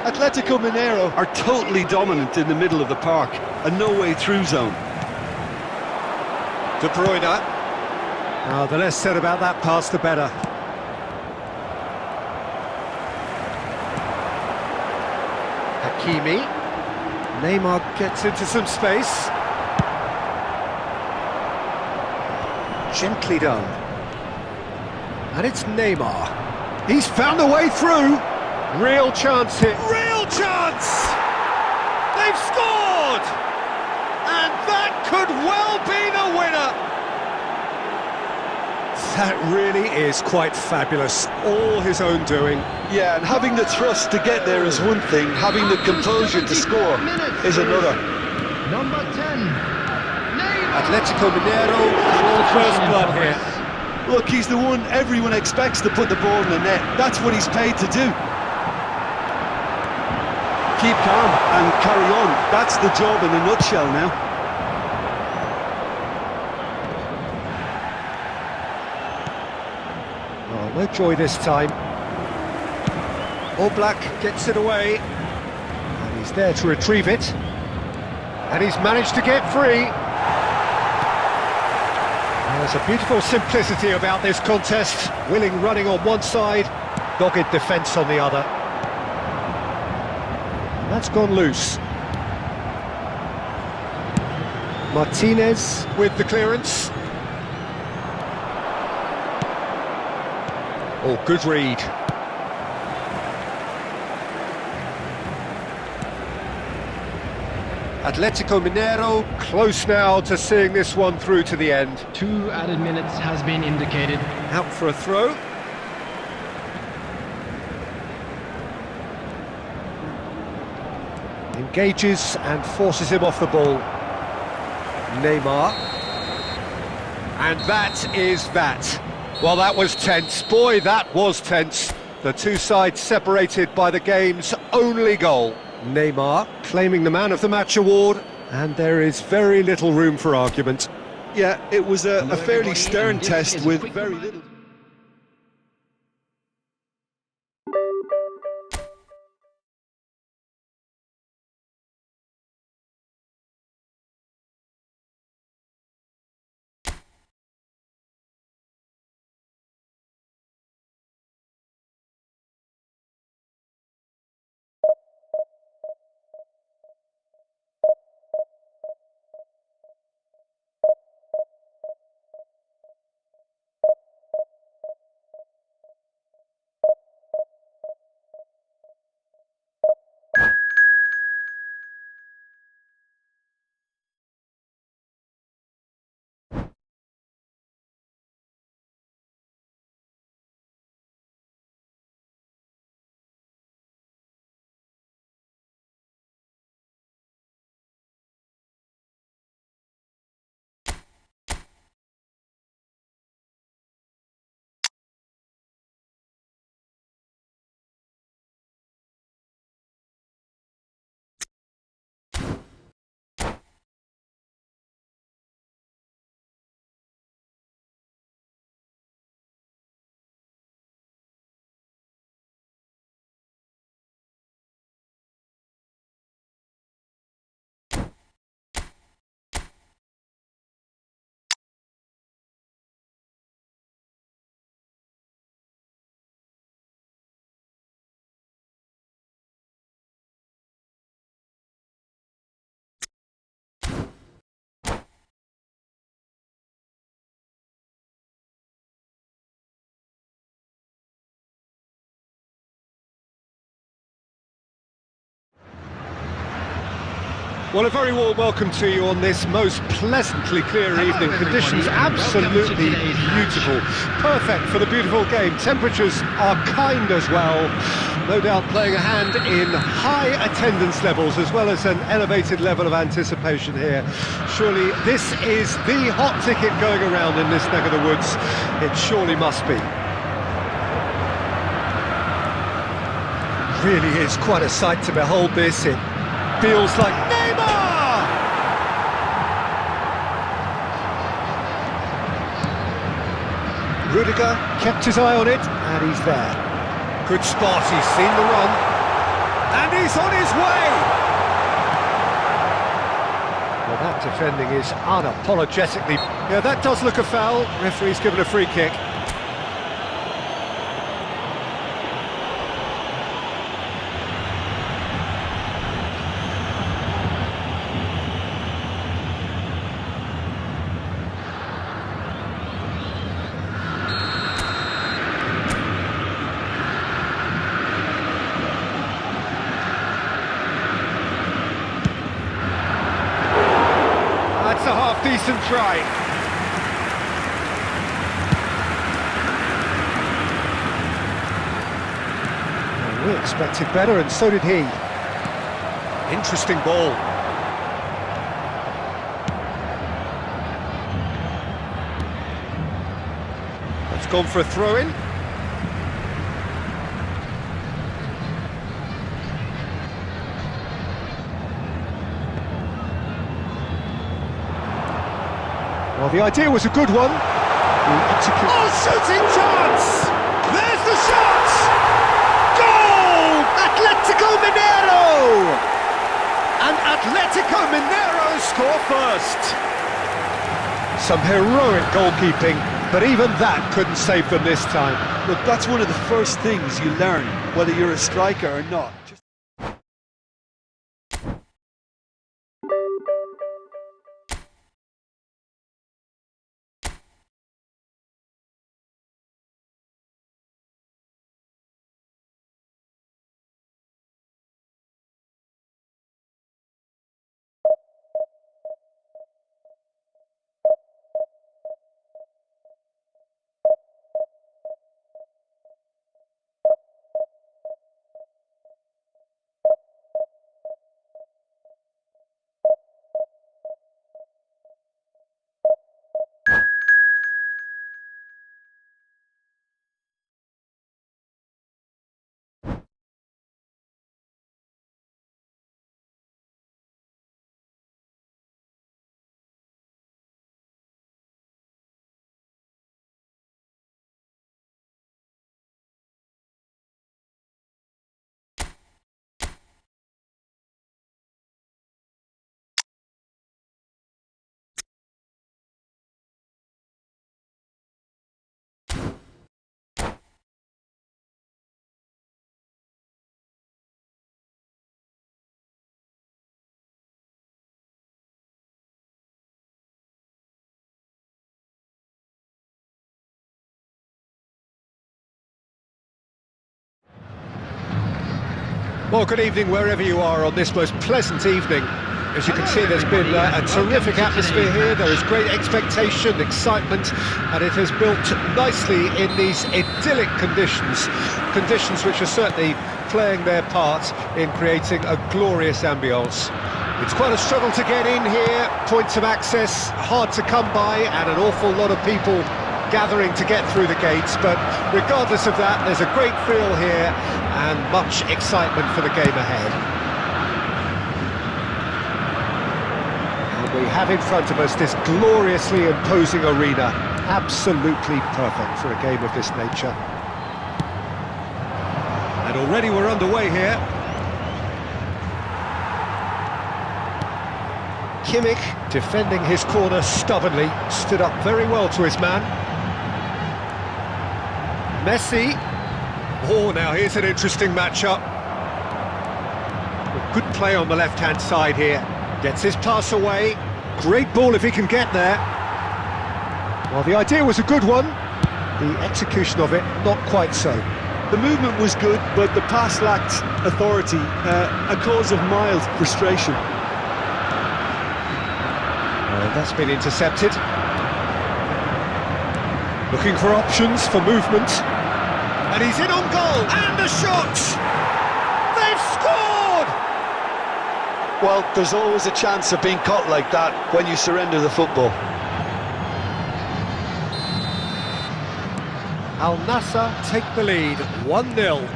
[SPEAKER 2] Atletico Mineiro are totally dominant in the middle of the park, a no-way through zone.
[SPEAKER 1] De Bruyne. The less said about that pass, the better. Hakimi. Neymar gets into some space. Gently done. And it's Neymar. He's found a way through. Real chance here. Real chance! They've scored! And that could well be the winner! That really is quite fabulous. All his own doing.
[SPEAKER 2] Yeah, and having the thrust to get there is one thing, having the composure to score is another.
[SPEAKER 3] Number 10, Neymar.
[SPEAKER 1] Atletico Mineiro, all first blood here.
[SPEAKER 2] Look, he's the one everyone expects to put the ball in the net. That's what he's paid to do. Keep calm and carry on. That's the job in a nutshell now.
[SPEAKER 1] Oh, no joy this time. All Black gets it away. And he's there to retrieve it. And he's managed to get free. There's a beautiful simplicity about this contest. Willing running on one side, dogged defence on the other. That's gone loose. Martinez with the clearance. Oh, good read. Atletico Mineiro close now to seeing this one through to the end.
[SPEAKER 3] 2 added minutes has been indicated.
[SPEAKER 1] Out for a throw. Engages and forces him off the ball. Neymar. And that is that. Well, that was tense. Boy, that was tense. The two sides separated by the game's only goal. Neymar claiming the Man of the Match award, and there is very little room for argument.
[SPEAKER 2] Yeah, it was a fairly stern test with very little...
[SPEAKER 1] Well, a very warm welcome to you on this most pleasantly clear evening. Conditions absolutely beautiful. Perfect for the beautiful game. Temperatures are kind as well. No doubt playing a hand in high attendance levels as well as an elevated level of anticipation here. Surely this is the hot ticket going around in this neck of the woods. It surely must be. Really is quite a sight to behold this. It feels like Neymar! Rudiger kept his eye on it, and he's there. Good spot, he's seen the run, and he's on his way! Well, that defending is unapologetically... Yeah, that does look a foul. Referee's given a free kick. That's a half-decent try. Well, we expected better, and so did he. Interesting ball. It's gone for a throw-in. Well, the idea was a good one. Oh, shooting chance! There's the shot! Goal! Atletico Mineiro! And Atletico Mineiro score first. Some heroic goalkeeping, but even that couldn't save them this time.
[SPEAKER 2] Look, that's one of the first things you learn, whether you're a striker or not.
[SPEAKER 1] Well, good evening wherever you are on this most pleasant evening. As you can see, there's been a terrific atmosphere here. There is great expectation, excitement, and it has built nicely in these idyllic conditions. Conditions which are certainly playing their part in creating a glorious ambience. It's quite a struggle to get in here, points of access hard to come by, and an awful lot of people gathering to get through the gates, but regardless of that, there's a great feel here and much excitement for the game ahead. And we have in front of us this gloriously imposing arena, absolutely perfect for a game of this nature. And already we're underway here. Kimmich, defending his corner stubbornly, stood up very well to his man. Messi. Oh, now here's an interesting matchup. Good play on the left-hand side here. Gets his pass away. Great ball if he can get there. Well, the idea was a good one. The execution of it, not quite so.
[SPEAKER 2] The movement was good, but the pass lacked authority, a cause of mild frustration.
[SPEAKER 1] That's been intercepted. Looking for options for movement. And he's in on goal, and the shot! They've scored!
[SPEAKER 2] Well, there's always a chance of being caught like that when you surrender the football.
[SPEAKER 1] Al Nassr take the lead, 1-0.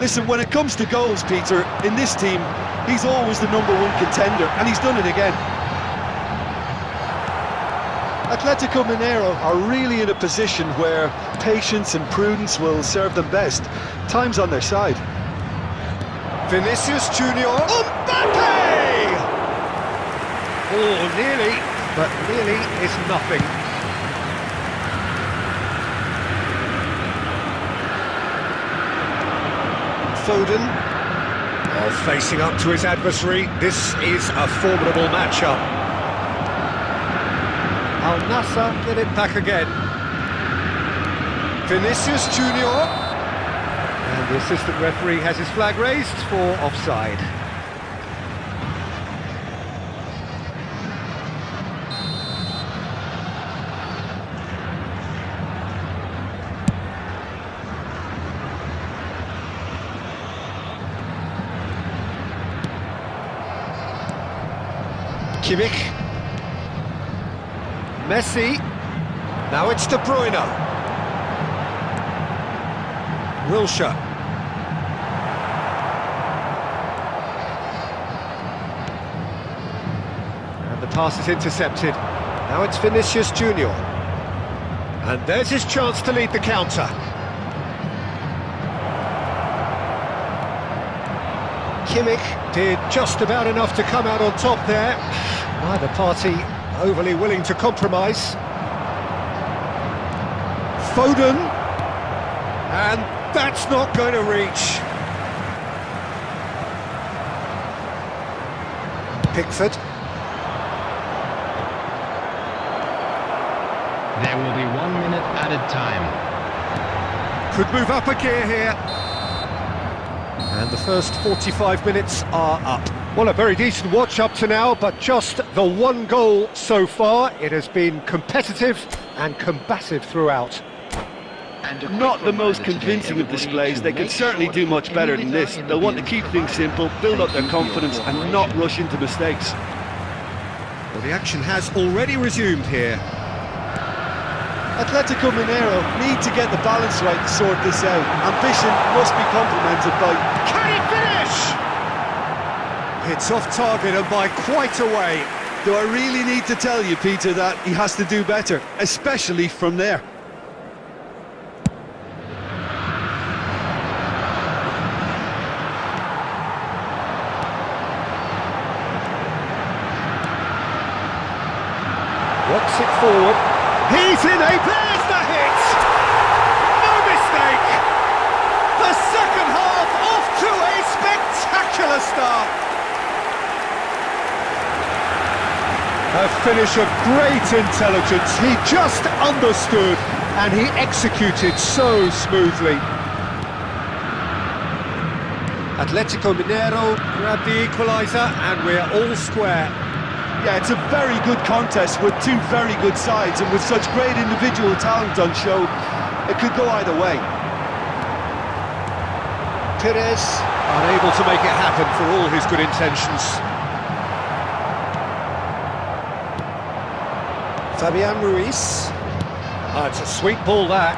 [SPEAKER 2] Listen, when it comes to goals, Peter, in this team, he's always the #1 contender, and he's done it again. Atletico Mineiro are really in a position where patience and prudence will serve them best. Time's on their side.
[SPEAKER 1] Vinicius Junior. Mbappe! Oh, nearly, but nearly is nothing. Foden, facing up to his adversary. This is a formidable matchup. Al Nassr get it back again. Vinicius Junior. And the assistant referee has his flag raised for offside. Kimmich. Messi. Now it's De Bruyne. Wilshere. And the pass is intercepted. Now it's Vinicius Junior. And there's his chance to lead the counter. Kimmich did just about enough to come out on top there. Neither party overly willing to compromise. Foden. And that's not going to reach. Pickford.
[SPEAKER 3] There will be 1 minute added time.
[SPEAKER 1] Could move up a gear here. And the first 45 minutes are up. Well, a very decent watch up to now, but just the one goal so far. It has been competitive and combative throughout.
[SPEAKER 2] Not the most convincing of displays. They can certainly do much better than this. They'll want to keep things simple, build up their confidence and not rush into mistakes.
[SPEAKER 1] Well, the action has already resumed here.
[SPEAKER 2] Atletico Mineiro need to get the balance right to sort this out. Ambition must be complemented by...
[SPEAKER 1] Can he finish? It's off target and by quite a way.
[SPEAKER 2] Do I really need to tell you, Peter, that he has to do better, especially from there?
[SPEAKER 1] Works it forward. He's in a... There's the hit! No mistake! The second half off to a spectacular start. A finish of great intelligence. He just understood and he executed so smoothly. Atletico Mineiro grab the equaliser and we're all square.
[SPEAKER 2] Yeah, it's a very good contest with two very good sides, and with such great individual talent on show, it could go either way.
[SPEAKER 1] Perez unable to make it happen for all his good intentions. Fabian Ruiz. Oh, it's a sweet ball, that.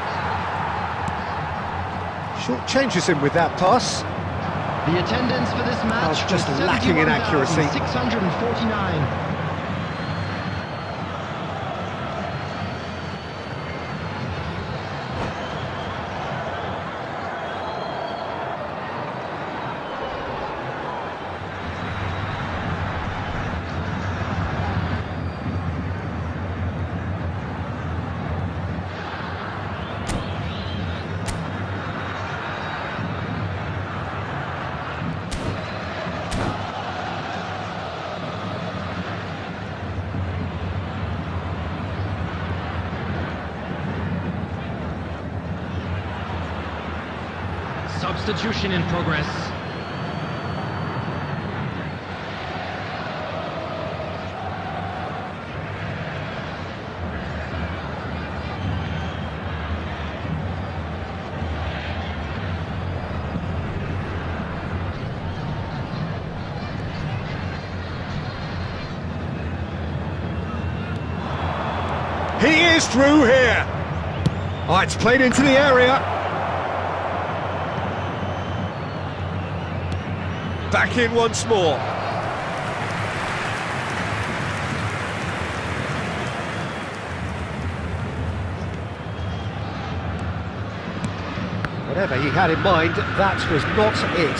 [SPEAKER 1] Short changes him with that pass.
[SPEAKER 3] The attendance for this match
[SPEAKER 1] just lacking in accuracy.
[SPEAKER 3] 649. Substitution in progress.
[SPEAKER 1] He is through here. Oh, it's played into the area. back in once more. Whatever he had in mind, that was not it.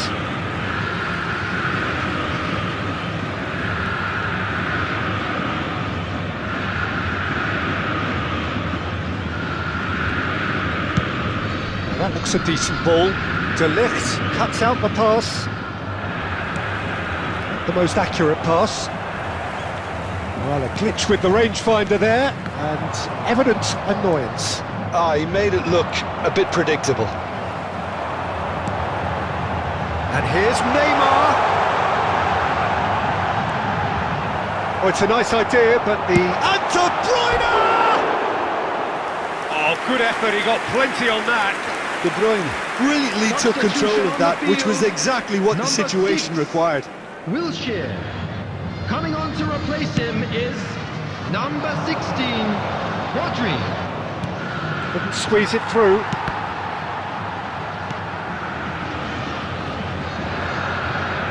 [SPEAKER 1] That looks a decent ball. De Ligt cuts out the pass. The most accurate pass. Well, a glitch with the rangefinder there, and evident annoyance.
[SPEAKER 2] Ah, he made it look a bit predictable.
[SPEAKER 1] And here's Neymar. Oh, it's a nice idea, but the... And De Bruyne! Oh, good effort, he got plenty on that.
[SPEAKER 2] De Bruyne brilliantly took control of that, which was exactly what the situation required.
[SPEAKER 3] Wilshere. Coming on to replace him is number 16, Rodri.
[SPEAKER 1] Couldn't squeeze it through.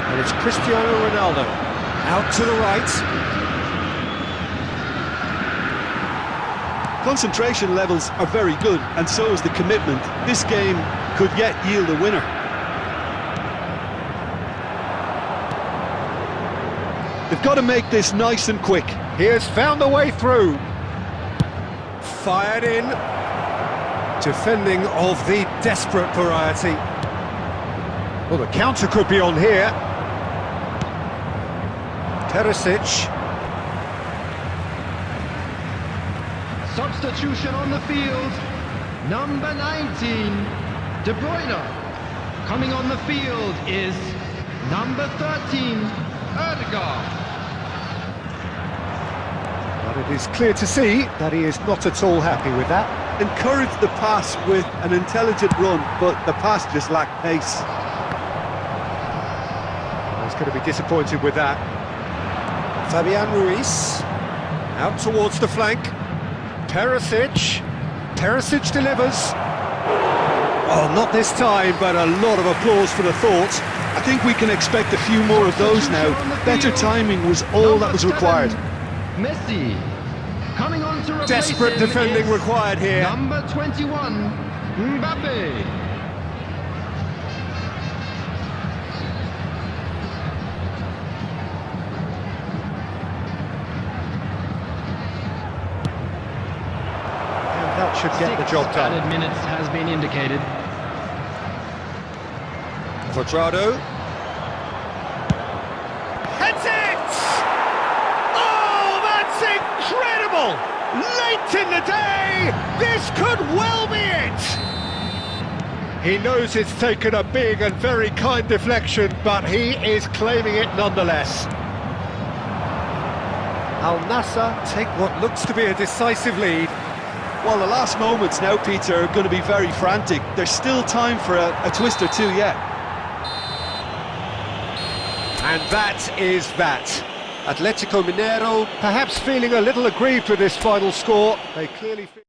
[SPEAKER 1] And it's Cristiano Ronaldo. Out to the right.
[SPEAKER 2] Concentration levels are very good, and so is the commitment. This game could yet yield a winner. They've got to make this nice and quick.
[SPEAKER 1] He has found a way through. Fired in. Defending of the desperate variety. Well, the counter could be on here. Perisic.
[SPEAKER 3] Substitution on the field, number 19, De Bruyne. Coming on the field is number 13, Ødegaard.
[SPEAKER 1] But it is clear to see that he is not at all happy with that.
[SPEAKER 2] Encouraged the pass with an intelligent run, but the pass just lacked pace.
[SPEAKER 1] Well, he's going to be disappointed with that. Fabian Ruiz. Out towards the flank. Perisic delivers. Oh, not this time, but a lot of applause for the thought.
[SPEAKER 2] I think we can expect a few more of those now. Better timing was all that was required.
[SPEAKER 3] Messi. Coming on to replace
[SPEAKER 1] Desperate
[SPEAKER 3] him
[SPEAKER 1] defending
[SPEAKER 3] is
[SPEAKER 1] required here.
[SPEAKER 3] number 21, Mbappe.
[SPEAKER 1] That should get the job done.
[SPEAKER 3] Added minutes has been indicated.
[SPEAKER 1] Quadrado. Heads it! Oh, that's incredible! Late in the day, this could well be it! He knows it's taken a big and very kind deflection, but he is claiming it nonetheless. Al Nassr take what looks to be a decisive lead.
[SPEAKER 2] Well, the last moments now, Peter, are going to be very frantic. There's still time for a twist or two yet.
[SPEAKER 1] And that is that. Atletico Mineiro perhaps feeling a little aggrieved with this final score. They clearly feel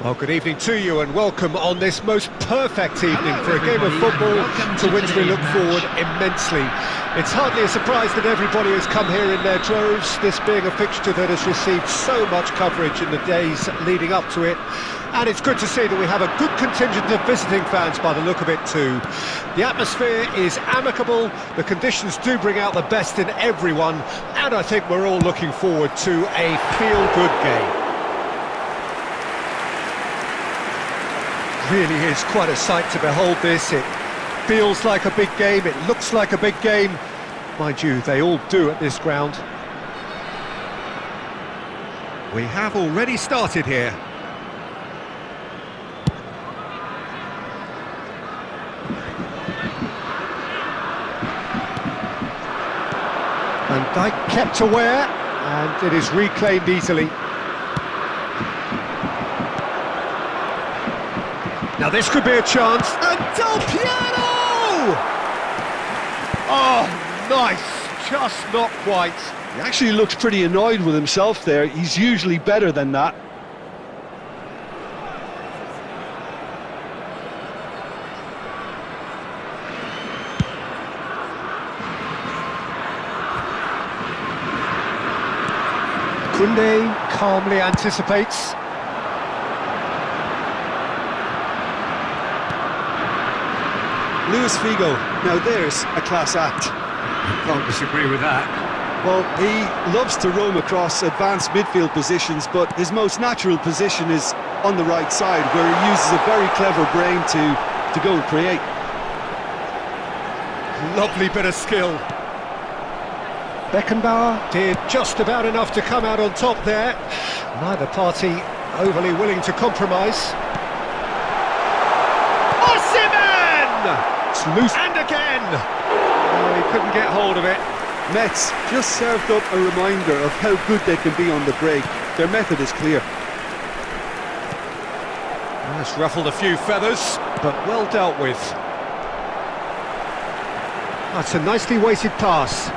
[SPEAKER 1] Well, good evening to you and welcome on this most perfect evening for a game of football to which we look forward immensely. It's hardly a surprise that everybody has come here in their droves, this being a fixture that has received so much coverage in the days leading up to it. And it's good to see that we have a good contingent of visiting fans by the look of it too. The atmosphere is amicable, the conditions do bring out the best in everyone, and I think we're all looking forward to a feel-good game. Really is quite a sight to behold this. It feels like a big game, it looks like a big game. Mind you, they all do at this ground. We have already started here. Van Dijk kept aware, and it is reclaimed easily. Now this could be a chance, and Del Piero! Oh, nice, just not quite.
[SPEAKER 2] He actually looks pretty annoyed with himself there. He's usually better than that.
[SPEAKER 1] Koundé calmly anticipates.
[SPEAKER 2] Luis Figo, now there's a class act.
[SPEAKER 1] Can't disagree with that.
[SPEAKER 2] Well, he loves to roam across advanced midfield positions, but his most natural position is on the right side, where he uses a very clever brain to go and create.
[SPEAKER 1] Lovely bit of skill. Beckenbauer did just about enough to come out on top there. Neither party overly willing to compromise. Osimhen! It's loose. And again! Oh, he couldn't get hold of it.
[SPEAKER 2] Metz just served up a reminder of how good they can be on the break. Their method is clear.
[SPEAKER 1] That's ruffled a few feathers, but well dealt with. That's a nicely weighted pass.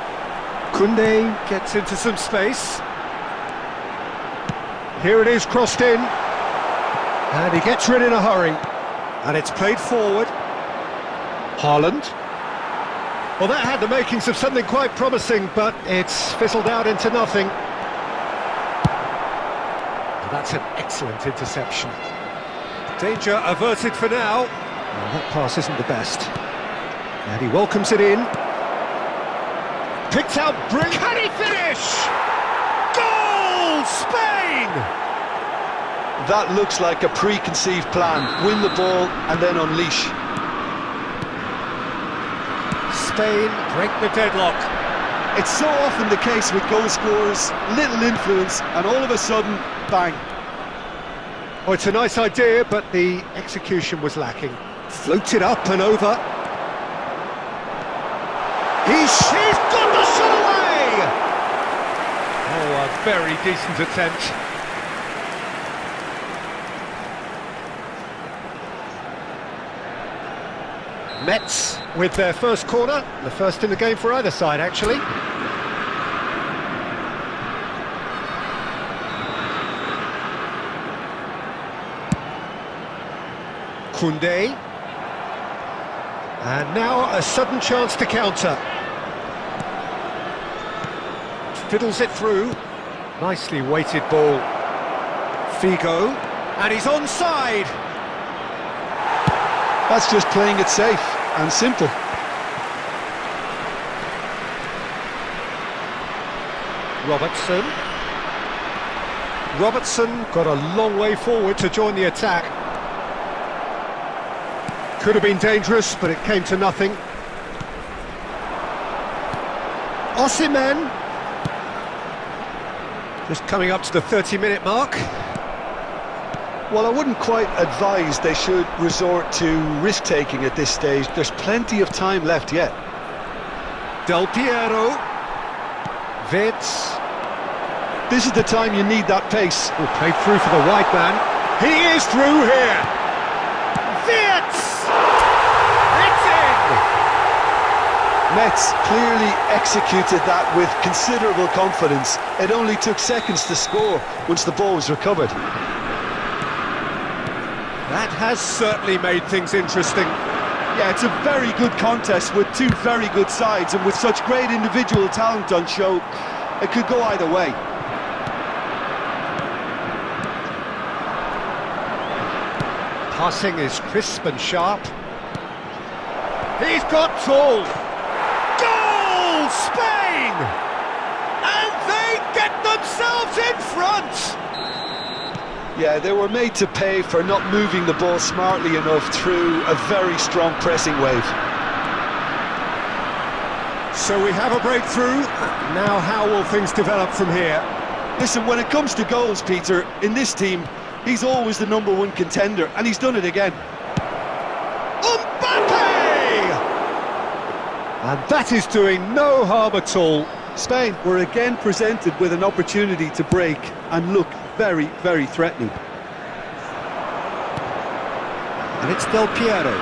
[SPEAKER 1] Koundé gets into some space. Here it is, crossed in. And he gets rid in a hurry. And it's played forward. Haaland. Well, that had the makings of something quite promising, but it's fizzled out into nothing. And that's an excellent interception. Danger averted for now. Well, that pass isn't the best. And he welcomes it in. Picked out brilliant. Can he finish? Goal! Spain!
[SPEAKER 2] That looks like a preconceived plan. Win the ball and then unleash.
[SPEAKER 1] Spain break the deadlock.
[SPEAKER 2] It's so often the case with goal scorers, little influence, and all of a sudden, bang.
[SPEAKER 1] Oh, it's a nice idea, but the execution was lacking. Floated up and over. He's got the shot away! Oh, a very decent attempt. Metz with their first corner, the first in the game for either side, actually. Koundé. And now a sudden chance to counter. Fiddles it through. Nicely weighted ball. Figo. And he's onside.
[SPEAKER 2] That's just playing it safe and simple.
[SPEAKER 1] Robertson got a long way forward to join the attack. Could have been dangerous, but it came to nothing. Osimhen. Just coming up to the 30-minute mark.
[SPEAKER 2] Well, I wouldn't quite advise they should resort to risk-taking at this stage. There's plenty of time left yet.
[SPEAKER 1] Del Piero. Vitz.
[SPEAKER 2] This is the time you need that pace.
[SPEAKER 1] Oh, played through for the wide man. He is through here. Vitz! It's in!
[SPEAKER 2] Metz clearly executed that with considerable confidence. It only took seconds to score once the ball was recovered.
[SPEAKER 1] That has certainly made things interesting.
[SPEAKER 2] Yeah, it's a very good contest with two very good sides, and with such great individual talent on show, it could go either way.
[SPEAKER 1] Passing is crisp and sharp. He's got tall. Goal, Spain! And they get themselves in front!
[SPEAKER 2] Yeah, they were made to pay for not moving the ball smartly enough through a very strong pressing wave.
[SPEAKER 1] So we have a breakthrough. Now how will things develop from here?
[SPEAKER 2] Listen, when it comes to goals, Peter, in this team, he's always the #1 contender, and he's done it again.
[SPEAKER 1] And that is doing no harm at all.
[SPEAKER 2] Spain were again presented with an opportunity to break and look very, very threatening.
[SPEAKER 1] And it's Del Piero.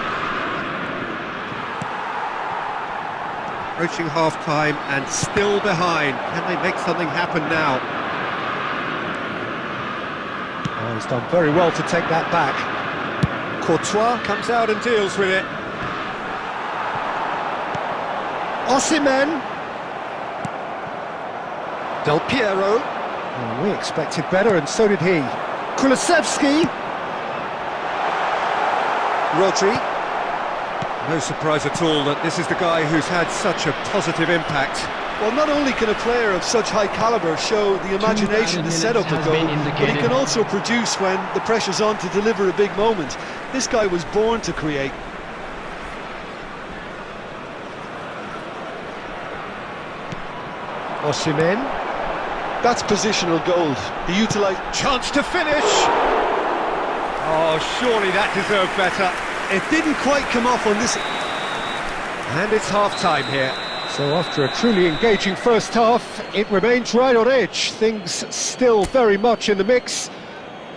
[SPEAKER 1] Approaching half-time and still behind. Can they make something happen now? Oh, he's done very well to take that back. Courtois comes out and deals with it. Osimhen. Del Piero. Oh, we expected better, and so did he. Kulusevski. Rodri. No surprise at all that this is the guy who's had such a positive impact.
[SPEAKER 2] Well, not only can a player of such high calibre show the imagination to set up a goal, but he can also produce when the pressure's on to deliver a big moment. This guy was born to create.
[SPEAKER 1] Osimhen.
[SPEAKER 2] That's positional gold. He utilised...
[SPEAKER 1] Chance to finish! Oh, surely that deserved better.
[SPEAKER 2] It didn't quite come off on this...
[SPEAKER 1] And it's half-time here. So after a truly engaging first half, it remains right on edge. Things still very much in the mix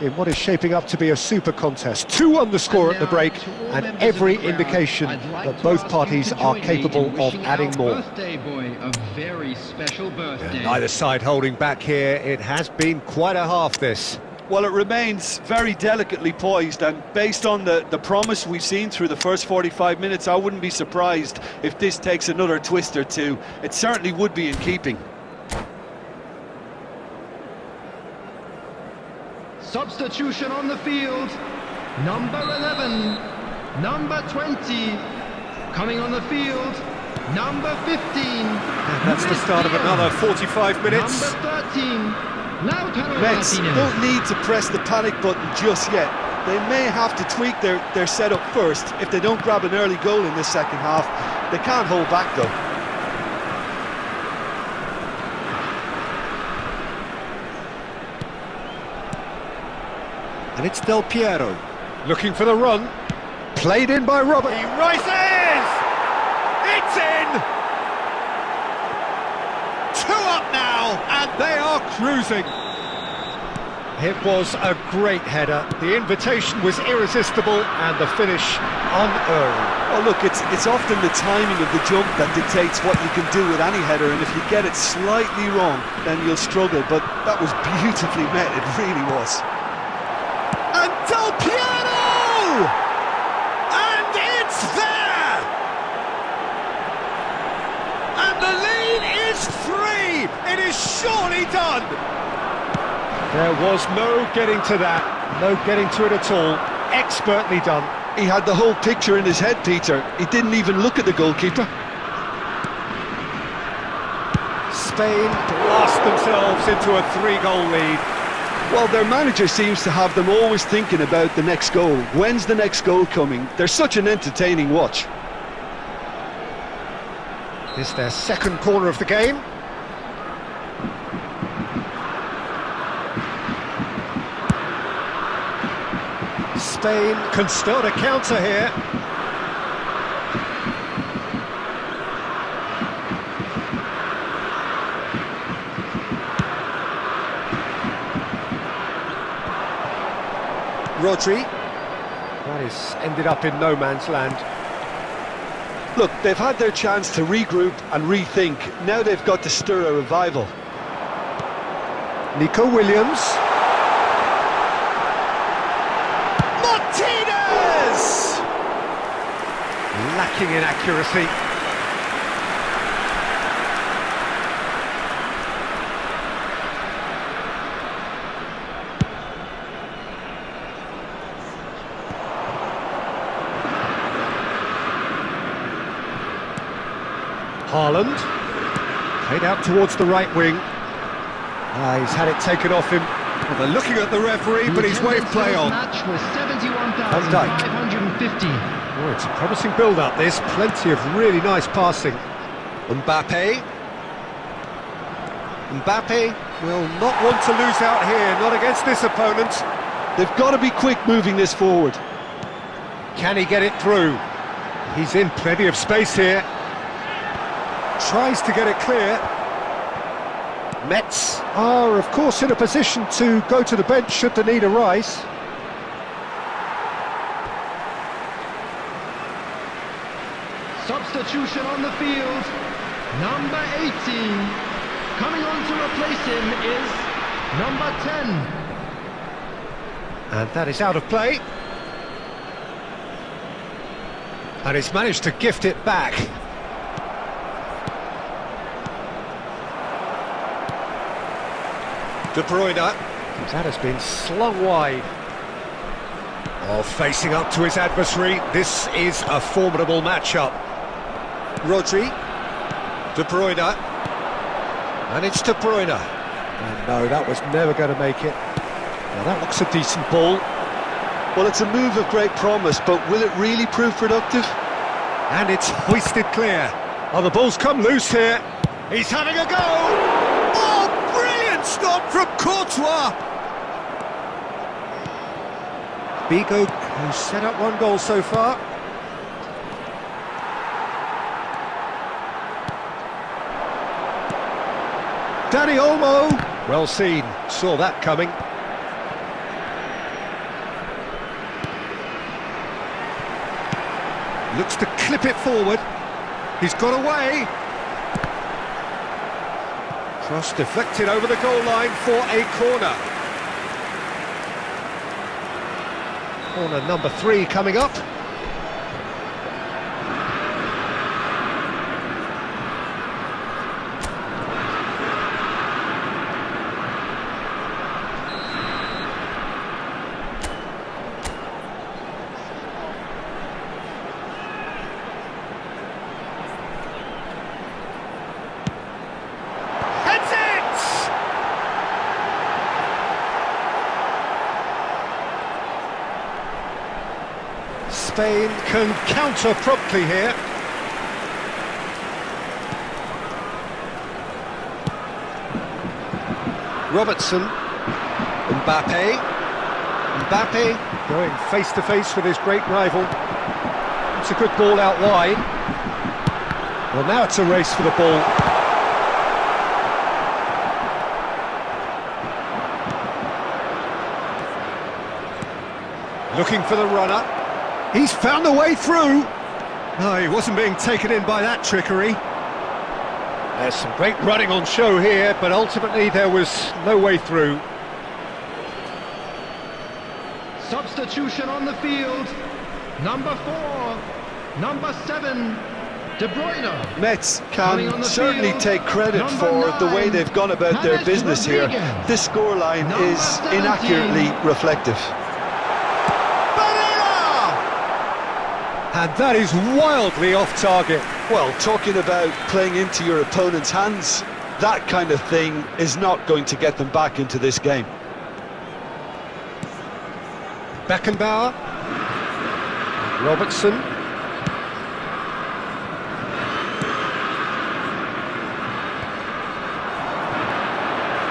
[SPEAKER 1] in what is shaping up to be a super contest. 2-1 the score at the break, and every indication that both parties are capable of adding more. And neither side holding back here. It has been quite a half, this.
[SPEAKER 2] Well, it remains very delicately poised, and based on the promise we've seen through the first 45 minutes, I wouldn't be surprised if this takes another twist or two. It certainly would be in keeping.
[SPEAKER 3] Substitution on the field, number 11, number 20, coming on the field, number 15.
[SPEAKER 1] And that's the start of another 45 minutes.
[SPEAKER 3] Number 13, Lautaro
[SPEAKER 2] Mets
[SPEAKER 3] Martinez.
[SPEAKER 2] don't need to press the panic button just yet. They may have to tweak their setup first if they don't grab an early goal in this second half. They can't hold back though.
[SPEAKER 1] And it's Del Piero, looking for the run. Played in by Robert. He rises! It's in! 2 up now, and they are cruising. It was a great header. The invitation was irresistible, and the finish unearned.
[SPEAKER 2] Oh look, it's often the timing of the jump that dictates what you can do with any header, and if you get it slightly wrong, then you'll struggle, but that was beautifully met, it really was.
[SPEAKER 1] And Del Piero! And it's there! And the lead is 3! It is surely done! There was no getting to that, no getting to it at all. Expertly done.
[SPEAKER 2] He had the whole picture in his head, Peter. He didn't even look at the goalkeeper.
[SPEAKER 1] Spain blast themselves into a 3-goal lead.
[SPEAKER 2] Well, their manager seems to have them always thinking about the next goal. When's the next goal coming? They're such an entertaining watch.
[SPEAKER 1] This is their second corner of the game. Spain can start a counter here. Rodri. That is ended up in no man's land.
[SPEAKER 2] Look, they've had their chance to regroup and rethink. Now they've got to stir a revival.
[SPEAKER 1] Nico Williams. Martinez! lacking in accuracy. Haaland, played out towards the right wing. He's had it taken off him. Well, they're looking at the referee, but he's waved play on.
[SPEAKER 3] Match was
[SPEAKER 1] Van Dijk.
[SPEAKER 3] 71,550.
[SPEAKER 1] Oh, it's a promising build-up, this. Plenty of really nice passing. Mbappe. Mbappe will not want to lose out here, not against this opponent.
[SPEAKER 2] They've got to be quick moving this forward.
[SPEAKER 1] Can he get it through? He's in plenty of space here. Tries to get it clear. Mets are, of course, in a position to go to the bench should the need arise.
[SPEAKER 3] Substitution on the field. Number 18. Coming on to replace him is number 10.
[SPEAKER 1] And that is out of play. And he's managed to gift it back. De Bruyne. That has been slung wide. Oh, facing up to his adversary. This is a formidable matchup. Rodri. De Bruyne. And it's De Bruyne. And no, that was never going to make it. Now that looks a decent ball.
[SPEAKER 2] Well, it's a move of great promise, but will it really prove productive?
[SPEAKER 1] And it's hoisted clear. Oh, the ball's come loose here. He's having a go! Oh, brilliant stop from Courtois! Bigo, who's set up one goal so far. Dani Olmo! Well seen, saw that coming. Looks to clip it forward. He's got away. Cross deflected over the goal line for a corner. Corner number 3 coming up. Spain can counter promptly here. Robertson. Mbappe. Mbappe going face to face with his great rival. It's a good ball out wide. Well, now it's a race for the ball. Looking for the runner. He's found a way through. No, he wasn't being taken in by that trickery. There's some great running on show here, but ultimately there was no way through.
[SPEAKER 3] Substitution on the field. Number 4. Number 7. De Bruyne.
[SPEAKER 2] Mets can certainly
[SPEAKER 3] field,
[SPEAKER 2] take credit for the way they've gone about their business here. This scoreline is inaccurately reflective.
[SPEAKER 1] And that is wildly off target.
[SPEAKER 2] Well, talking about playing into your opponent's hands, that kind of thing is not going to get them back into this game.
[SPEAKER 1] Beckenbauer. Robertson.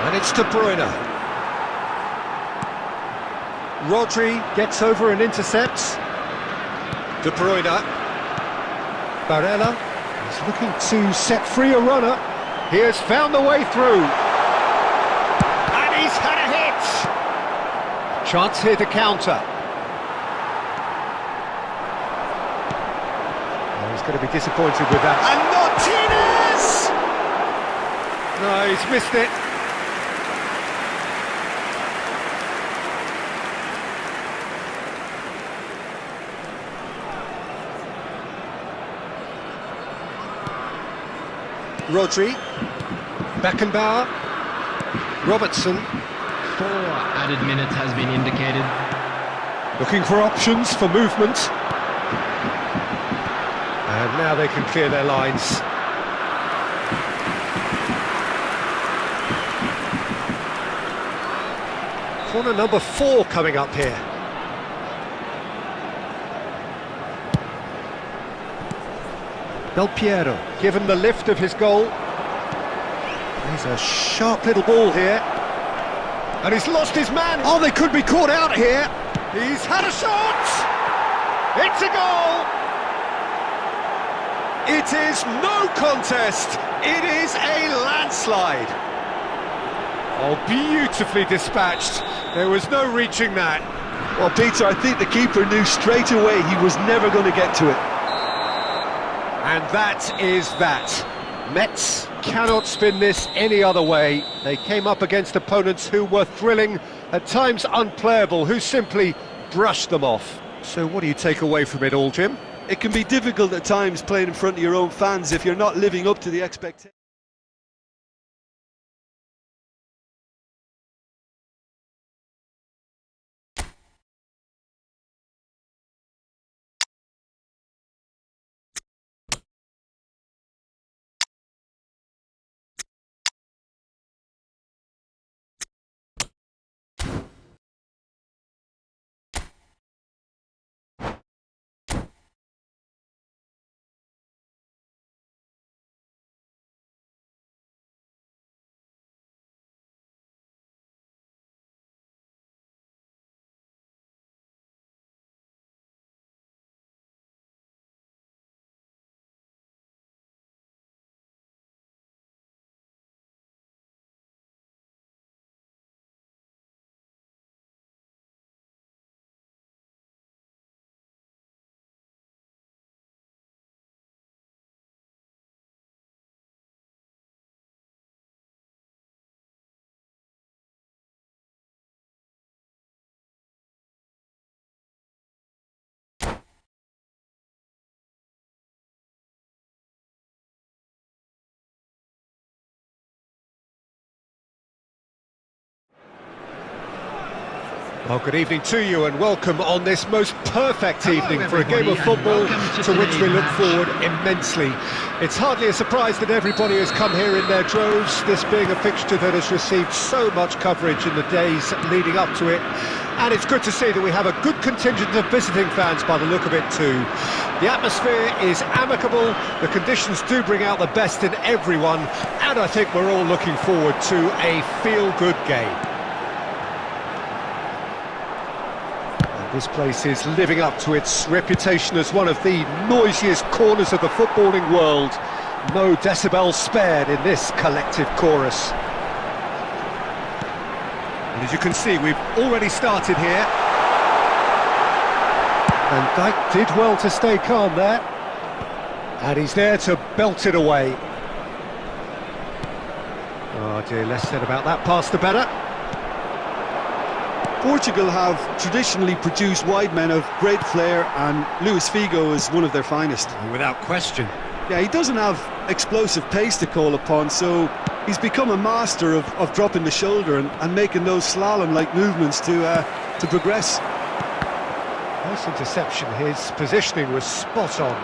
[SPEAKER 1] And it's De Bruyne. Rodri gets over and intercepts. De Bruyne. Barella is looking to set free a runner. He has found the way through. And he's had a hit. Chance here to counter. Oh, he's going to be disappointed with that. And Martinez! No, he's missed it. Rodri. Beckenbauer. Robertson.
[SPEAKER 3] 4 added minutes has been indicated.
[SPEAKER 1] Looking for options for movement. And now they can clear their lines. Corner number 4 coming up here. Del Piero, given the lift of his goal. He's a sharp little ball here. And he's lost his man. Oh, they could be caught out here. He's had a shot. It's a goal. It is no contest. It is a landslide. Oh, beautifully dispatched. There was no reaching that.
[SPEAKER 2] Well, Peter, I think the keeper knew straight away he was never going to get to it.
[SPEAKER 1] And that is that. Metz cannot spin this any other way. They came up against opponents who were thrilling, at times unplayable, who simply brushed them off. So what do you take away from it all, Jim?
[SPEAKER 2] It can be difficult at times playing in front of your own fans if you're not living up to the expectations.
[SPEAKER 1] Well, good evening to you and welcome on this most perfect evening for a game of
[SPEAKER 3] everybody,
[SPEAKER 1] football
[SPEAKER 3] and welcome
[SPEAKER 1] to which we
[SPEAKER 3] today's
[SPEAKER 1] look
[SPEAKER 3] match.
[SPEAKER 1] forward immensely. It's hardly a surprise that everybody has come here in their droves, this being a fixture that has received so much coverage in the days leading up to it. And it's good to see that we have a good contingent of visiting fans by the look of it too. The atmosphere is amicable, the conditions do bring out the best in everyone, and I think we're all looking forward to a feel-good game. This place is living up to its reputation as one of the noisiest corners of the footballing world. No decibels spared in this collective chorus. And as you can see, we've already started here. And Dijk did well to stay calm there. And he's there to belt it away. Oh dear, less said about that pass the better.
[SPEAKER 2] Portugal have traditionally produced wide men of great flair, and Luis Figo is one of their finest.
[SPEAKER 1] Without question.
[SPEAKER 2] Yeah, he doesn't have explosive pace to call upon, so he's become a master of dropping the shoulder and making those slalom-like movements to progress.
[SPEAKER 1] Nice interception, his positioning was spot on.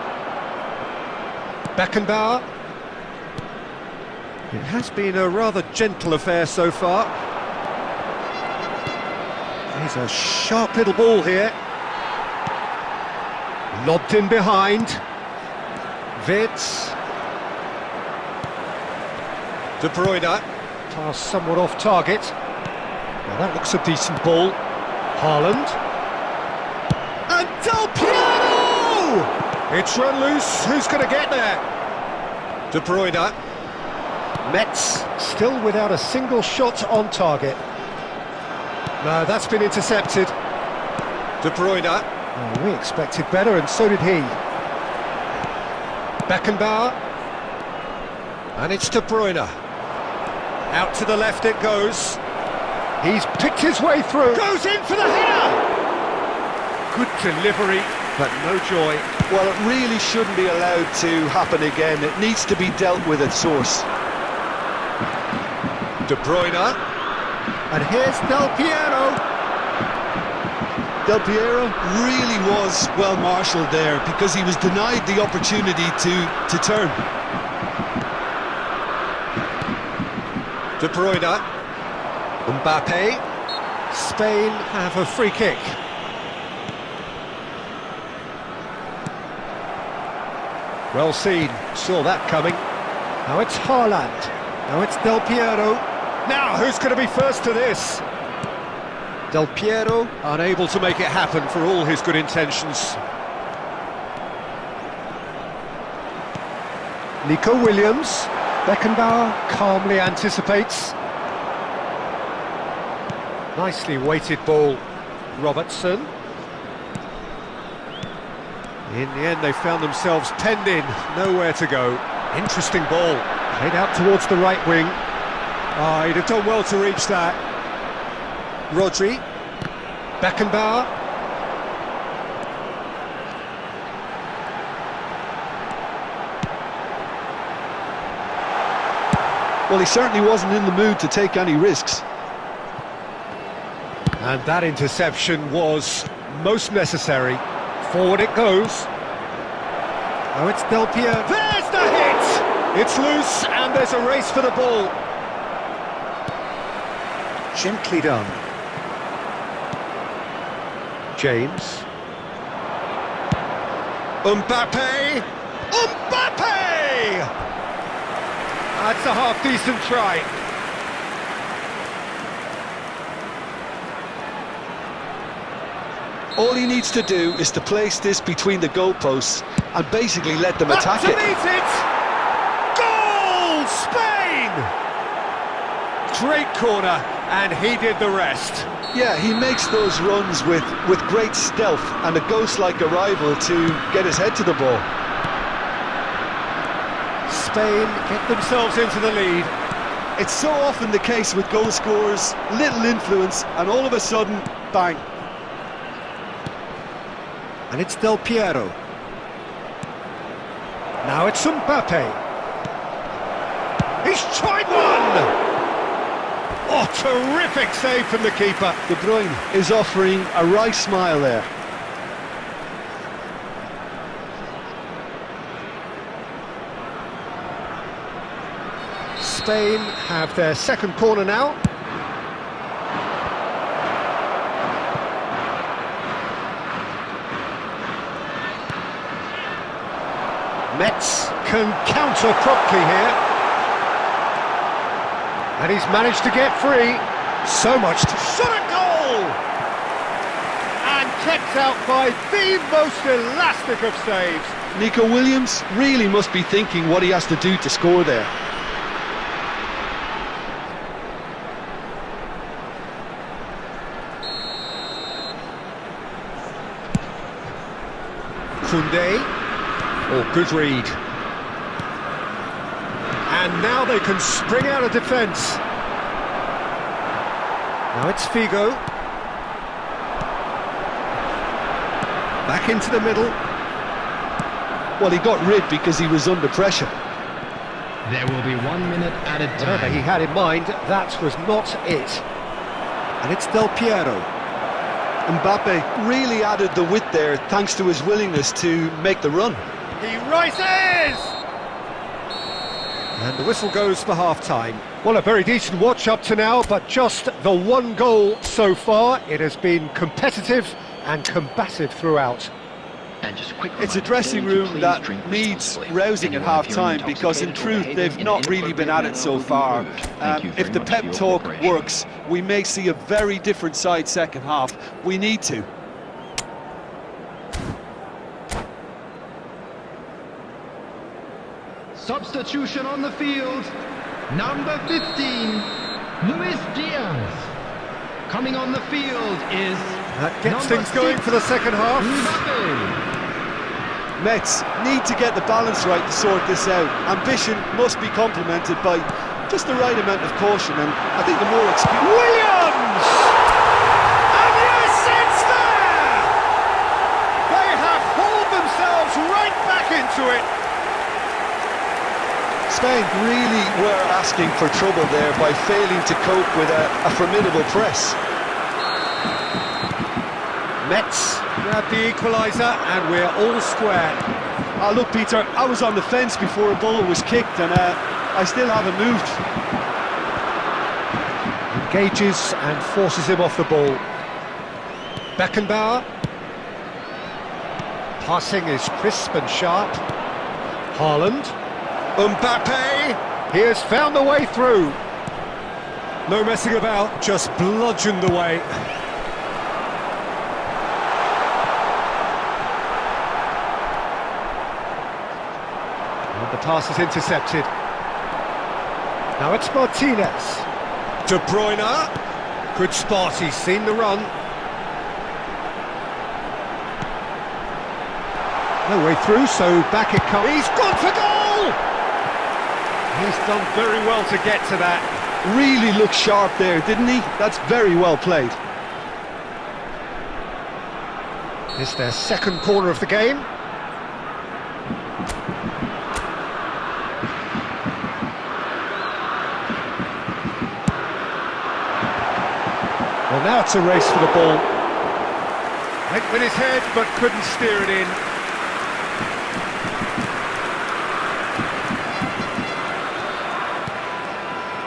[SPEAKER 1] Beckenbauer. It has been a rather gentle affair so far. Here's a sharp little ball here. Lobbed in behind. Wirtz. De Bruyne. Pass somewhat off target. Now that looks a decent ball. Haaland. And Del Piero! It's run loose. Who's going to get there? De Bruyne. Metz still without a single shot on target. No, that's been intercepted. De Bruyne. Oh, we expected better, and so did he. Beckenbauer. And it's De Bruyne. Out to the left it goes. He's picked his way through. Goes in for the header! Good delivery, but no joy.
[SPEAKER 2] Well, it really shouldn't be allowed to happen again. It needs to be dealt with at source.
[SPEAKER 1] De Bruyne. And here's Del Piero.
[SPEAKER 2] Del Piero really was well marshalled there because he was denied the opportunity to turn.
[SPEAKER 1] De Bruyne. Mbappe. Spain have a free kick. Well seen, saw that coming. Now it's Haaland. Now it's Del Piero. Now who's going to be first to this? Del Piero unable to make it happen for all his good intentions. Nico Williams. Beckenbauer calmly anticipates. Nicely weighted ball. Robertson. In the end, they found themselves penned in, nowhere to go. Interesting ball. Played out towards the right wing. He'd have done well to reach that. Rodri. Beckenbauer.
[SPEAKER 2] Well, he certainly wasn't in the mood to take any risks.
[SPEAKER 1] And that interception was most necessary. Forward it goes. Now it's Del Piero. There's the hit! It's loose and there's a race for the ball. Gently done. James. Mbappe! Mbappe! That's a half-decent try.
[SPEAKER 2] All he needs to do is to place this between the goalposts and basically let them attack it.
[SPEAKER 1] Meet it! Goal! Spain! Great corner, and he did the rest.
[SPEAKER 2] Yeah, he makes those runs with great stealth and a ghost-like arrival to get his head to the ball.
[SPEAKER 1] Spain get themselves into the lead.
[SPEAKER 2] It's so often the case with goal scorers, little influence, and all of a sudden, bang.
[SPEAKER 1] And it's Del Piero. Now it's Mbappe. He's tried one! Oh, terrific save from the keeper.
[SPEAKER 2] De Bruyne is offering a wry smile there.
[SPEAKER 1] Spain have their second corner now. Metz can counter promptly here. And he's managed to get free. So much to shot a goal! And kept out by the most elastic of saves.
[SPEAKER 2] Nico Williams really must be thinking what he has to do to score there.
[SPEAKER 1] Koundé. Oh, good read. And now they can spring out of defence. Now it's Figo. Back into the middle.
[SPEAKER 2] Well, he got rid because he was under pressure.
[SPEAKER 3] There will be 1 minute added
[SPEAKER 1] Whatever
[SPEAKER 3] time.
[SPEAKER 1] he had in mind, that was not it. And it's Del Piero.
[SPEAKER 2] Mbappe really added the width there thanks to his willingness to make the run.
[SPEAKER 1] He rises! And the whistle goes for half-time. Well, a very decent watch up to now, but just the one goal so far. It has been competitive and combative throughout.
[SPEAKER 4] And just a quick
[SPEAKER 2] It's a
[SPEAKER 4] reminder,
[SPEAKER 2] dressing
[SPEAKER 4] please
[SPEAKER 2] room that
[SPEAKER 4] needs
[SPEAKER 2] needs rousing at
[SPEAKER 4] Anyone
[SPEAKER 2] half-time
[SPEAKER 4] feeling
[SPEAKER 2] because in
[SPEAKER 4] intoxicated or
[SPEAKER 2] truth they've
[SPEAKER 4] behaving
[SPEAKER 2] not really been at it so far.
[SPEAKER 4] Thank you very
[SPEAKER 2] If the
[SPEAKER 4] much
[SPEAKER 2] pep
[SPEAKER 4] for your
[SPEAKER 2] talk
[SPEAKER 4] cooperation.
[SPEAKER 2] works, we may see a very different side second half. We need to.
[SPEAKER 3] Substitution on the field. Number 15, Luis Diaz. Coming on the field is
[SPEAKER 1] That gets
[SPEAKER 3] number
[SPEAKER 1] things going
[SPEAKER 3] 6,
[SPEAKER 1] for the second half.
[SPEAKER 3] Mbappe.
[SPEAKER 2] Mets need to get the balance right to sort this out. Ambition must be complemented by just the right amount of caution, and I think the more experience...
[SPEAKER 1] Williams! And yes, it's there! They have to it.
[SPEAKER 2] Spain really were asking for trouble there by failing to cope with a formidable press.
[SPEAKER 1] Metz grab the equaliser, and we're all square.
[SPEAKER 2] Look, Peter, I was on the fence before a ball was kicked, and I still haven't moved.
[SPEAKER 1] Engages and forces him off the ball. Beckenbauer. Passing is crisp and sharp. Haaland. Mbappe. He has found the way through. No messing about, just bludgeoned away. And the pass is intercepted. Now it's Martinez. De Bruyne. Good spot, he's seen the run. No way through, so back it comes. He's gone for goal! He's done very well to get to that.
[SPEAKER 2] Really looked sharp there, didn't he? That's very well played.
[SPEAKER 1] It's their second corner of the game. Well, now it's a race for the ball. Went with his head, but couldn't steer it in.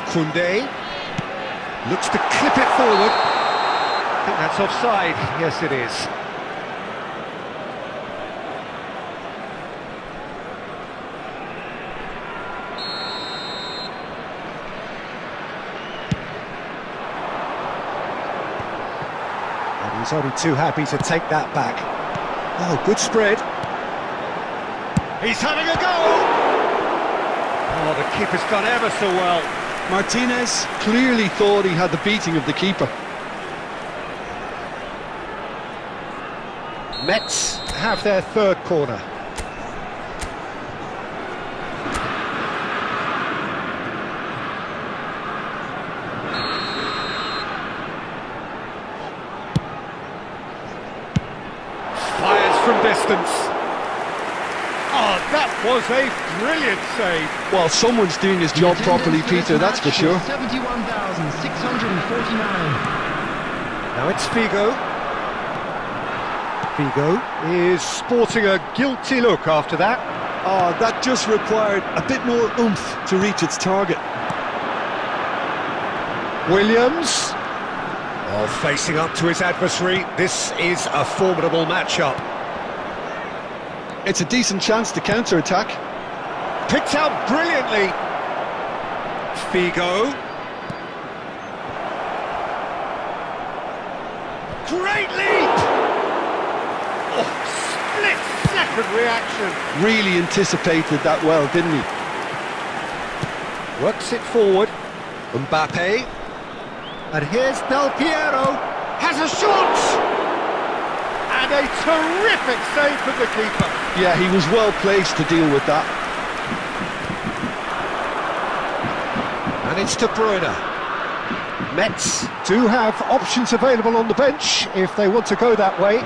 [SPEAKER 1] Koundé looks to clip it forward. I think that's offside. Yes, it is. And he's only too happy to take that back. Oh, good spread. He's having a go! Oh, the keeper's done ever so well.
[SPEAKER 2] Martinez clearly thought he had the beating of the keeper.
[SPEAKER 1] Metz have their third corner. Fires from distance. Oh, that was a brilliant save.
[SPEAKER 2] Well, someone's doing his job properly, Peter, that's for sure.
[SPEAKER 3] 71,649.
[SPEAKER 1] Now it's Figo. Figo is sporting a guilty look after that.
[SPEAKER 2] Oh, that just required a bit more oomph to reach its target.
[SPEAKER 1] Williams. Oh, facing up to his adversary. This is a formidable matchup.
[SPEAKER 2] It's a decent chance to counter-attack.
[SPEAKER 1] Picked out brilliantly. Figo. Great leap! Oh, split-second reaction.
[SPEAKER 2] Really anticipated that well, didn't he?
[SPEAKER 1] Works it forward. Mbappe. And here's Del Piero. Has a shot! And a terrific save from the keeper.
[SPEAKER 2] Yeah, he was well placed to deal with that.
[SPEAKER 1] And it's De Bruyne. Metz do have options available on the bench if they want to go that way. But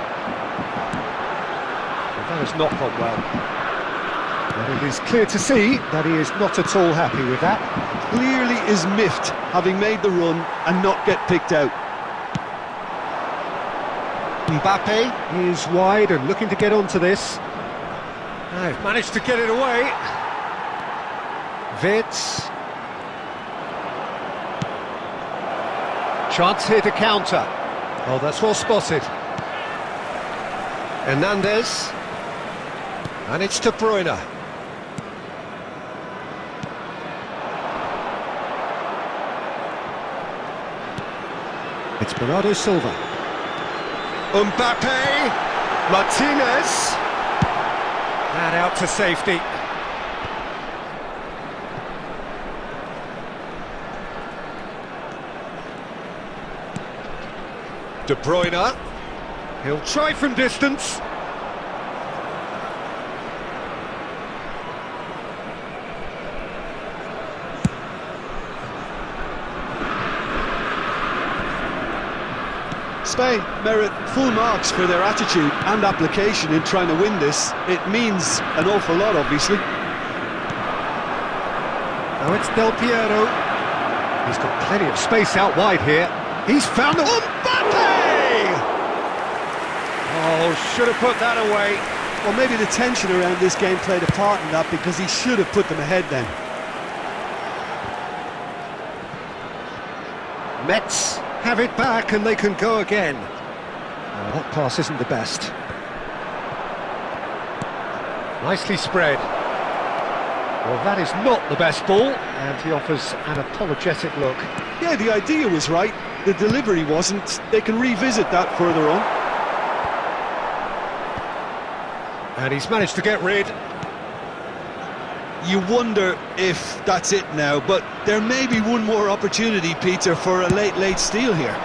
[SPEAKER 1] that has not gone well. And it is clear to see that he is not at all happy with that.
[SPEAKER 2] Clearly is miffed, having made the run and not get picked out.
[SPEAKER 1] Mbappe is wide and looking to get onto this. They've managed to get it away. Wirtz. Chance here to counter. Oh, that's well spotted. Hernandez. And it's De Bruyne. It's Bernardo Silva. Mbappe. Martinez. And out to safety. De Bruyne. He'll try from distance.
[SPEAKER 2] Spain merit full marks for their attitude and application in trying to win this. It means an awful lot, obviously.
[SPEAKER 1] Now it's Del Piero. He's got plenty of space out wide here. He's found the... Mbappe! Oh, should have put that away.
[SPEAKER 2] Well, maybe the tension around this game played a part in that, because he should have put them ahead then.
[SPEAKER 1] Mets have it back and they can go again. Oh, that pass isn't the best. Nicely spread. Well, that is not the best ball, and he offers an apologetic look.
[SPEAKER 2] Yeah, the idea was right, the delivery wasn't. They can revisit that further on.
[SPEAKER 1] And he's managed to get rid.
[SPEAKER 2] You wonder if that's it now, but there may be one more opportunity, Peter, for a late steal here.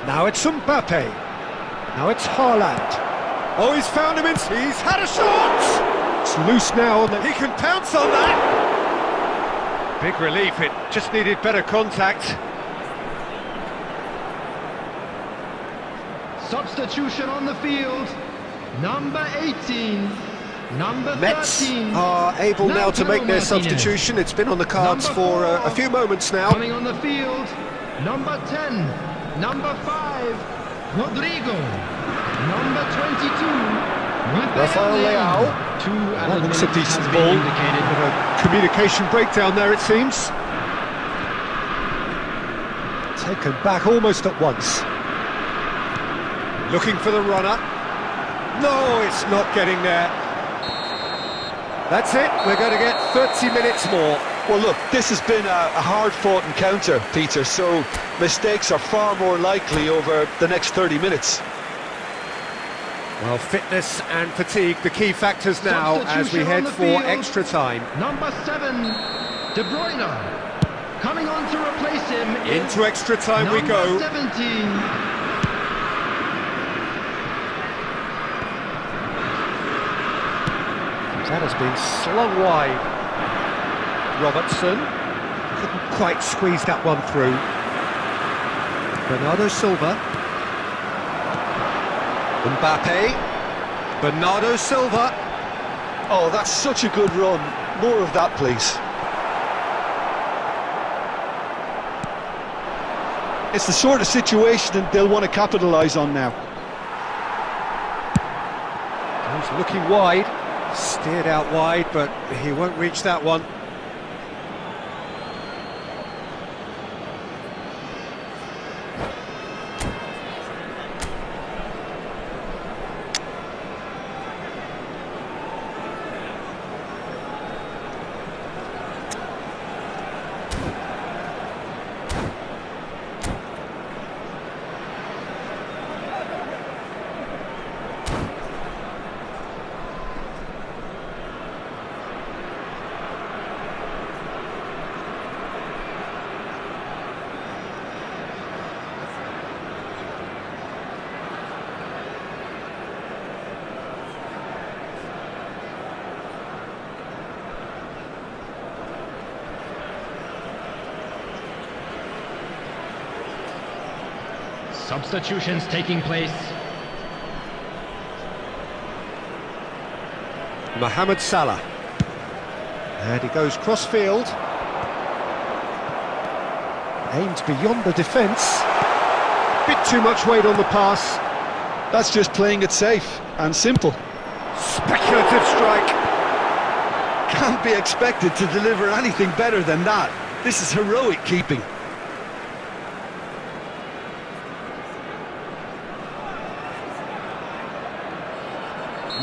[SPEAKER 1] Now it's Mbappe. Now it's Haaland. Oh, he's found him he's had a shot! It's loose now, and he can pounce on that! Big relief, it just needed better contact.
[SPEAKER 3] Substitution on the field. Number 18. Number
[SPEAKER 1] Mets
[SPEAKER 3] 13.
[SPEAKER 1] are able now to make their
[SPEAKER 3] Martinez.
[SPEAKER 1] substitution. It's been on the cards
[SPEAKER 3] Number
[SPEAKER 1] for
[SPEAKER 3] 4.
[SPEAKER 1] a few moments now.
[SPEAKER 3] Coming on the field. Number 10. Number 5. Rodrigo. Number 22.
[SPEAKER 1] Rafael Leao. That looks a decent ball. Bit of a communication breakdown there, it seems. Taken back almost at once. Looking for the runner. No, it's not getting there. That's it, we're going to get 30 minutes more.
[SPEAKER 2] Well, look, this has been a hard-fought encounter, Peter, so mistakes are far more likely over the next 30 minutes.
[SPEAKER 1] Well, fitness and fatigue, the key factors now as we head for extra time.
[SPEAKER 3] Number 7, De Bruyne. Coming on to replace him.
[SPEAKER 1] Into extra time we go.
[SPEAKER 3] Number 17.
[SPEAKER 1] That has been slung wide. Robertson couldn't quite squeeze that one through. Bernardo Silva. Mbappe. Bernardo Silva.
[SPEAKER 2] Oh, that's such a good run. More of that, please. It's the sort of situation that they'll want to capitalise on now.
[SPEAKER 1] He's looking wide. Steered out wide, but he won't reach that one.
[SPEAKER 3] Substitutions taking place.
[SPEAKER 1] Mohamed Salah. And he goes cross-field. Aimed beyond the defence. Bit too much weight on the pass.
[SPEAKER 2] That's just playing it safe and simple.
[SPEAKER 1] Speculative strike.
[SPEAKER 2] Can't be expected to deliver anything better than that. This is heroic keeping.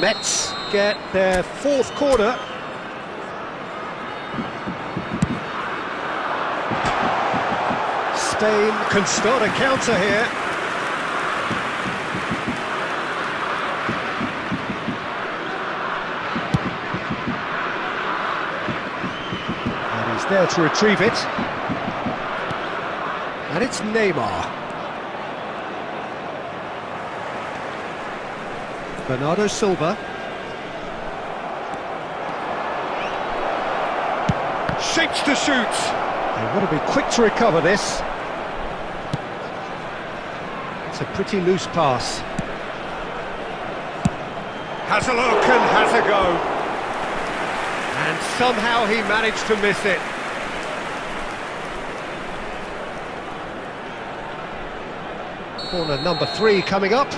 [SPEAKER 1] Mets get their fourth corner. Spain can start a counter here. And he's there to retrieve it. And it's Neymar. Bernardo Silva. Shapes to shoot. They want to be quick to recover this. It's a pretty loose pass. Has a look and has a go. And somehow he managed to miss it. Corner number 3 coming up.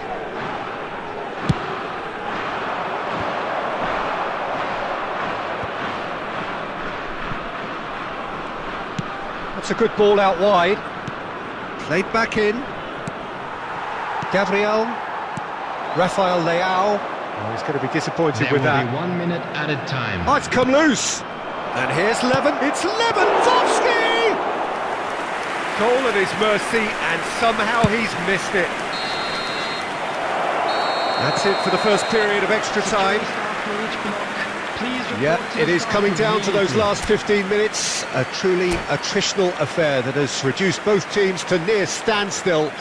[SPEAKER 1] That's a good ball out wide. Played back in. Rafael Leao. Oh, he's going to be disappointed with that.
[SPEAKER 3] There will be 1 minute added time.
[SPEAKER 1] Oh, it's come loose. And here's it's Lewandowski! Goal at his mercy, and somehow he's missed it. That's it for the first period of extra time. Yeah, it is coming down to those last 15 minutes. A truly attritional affair that has reduced both teams to near standstill.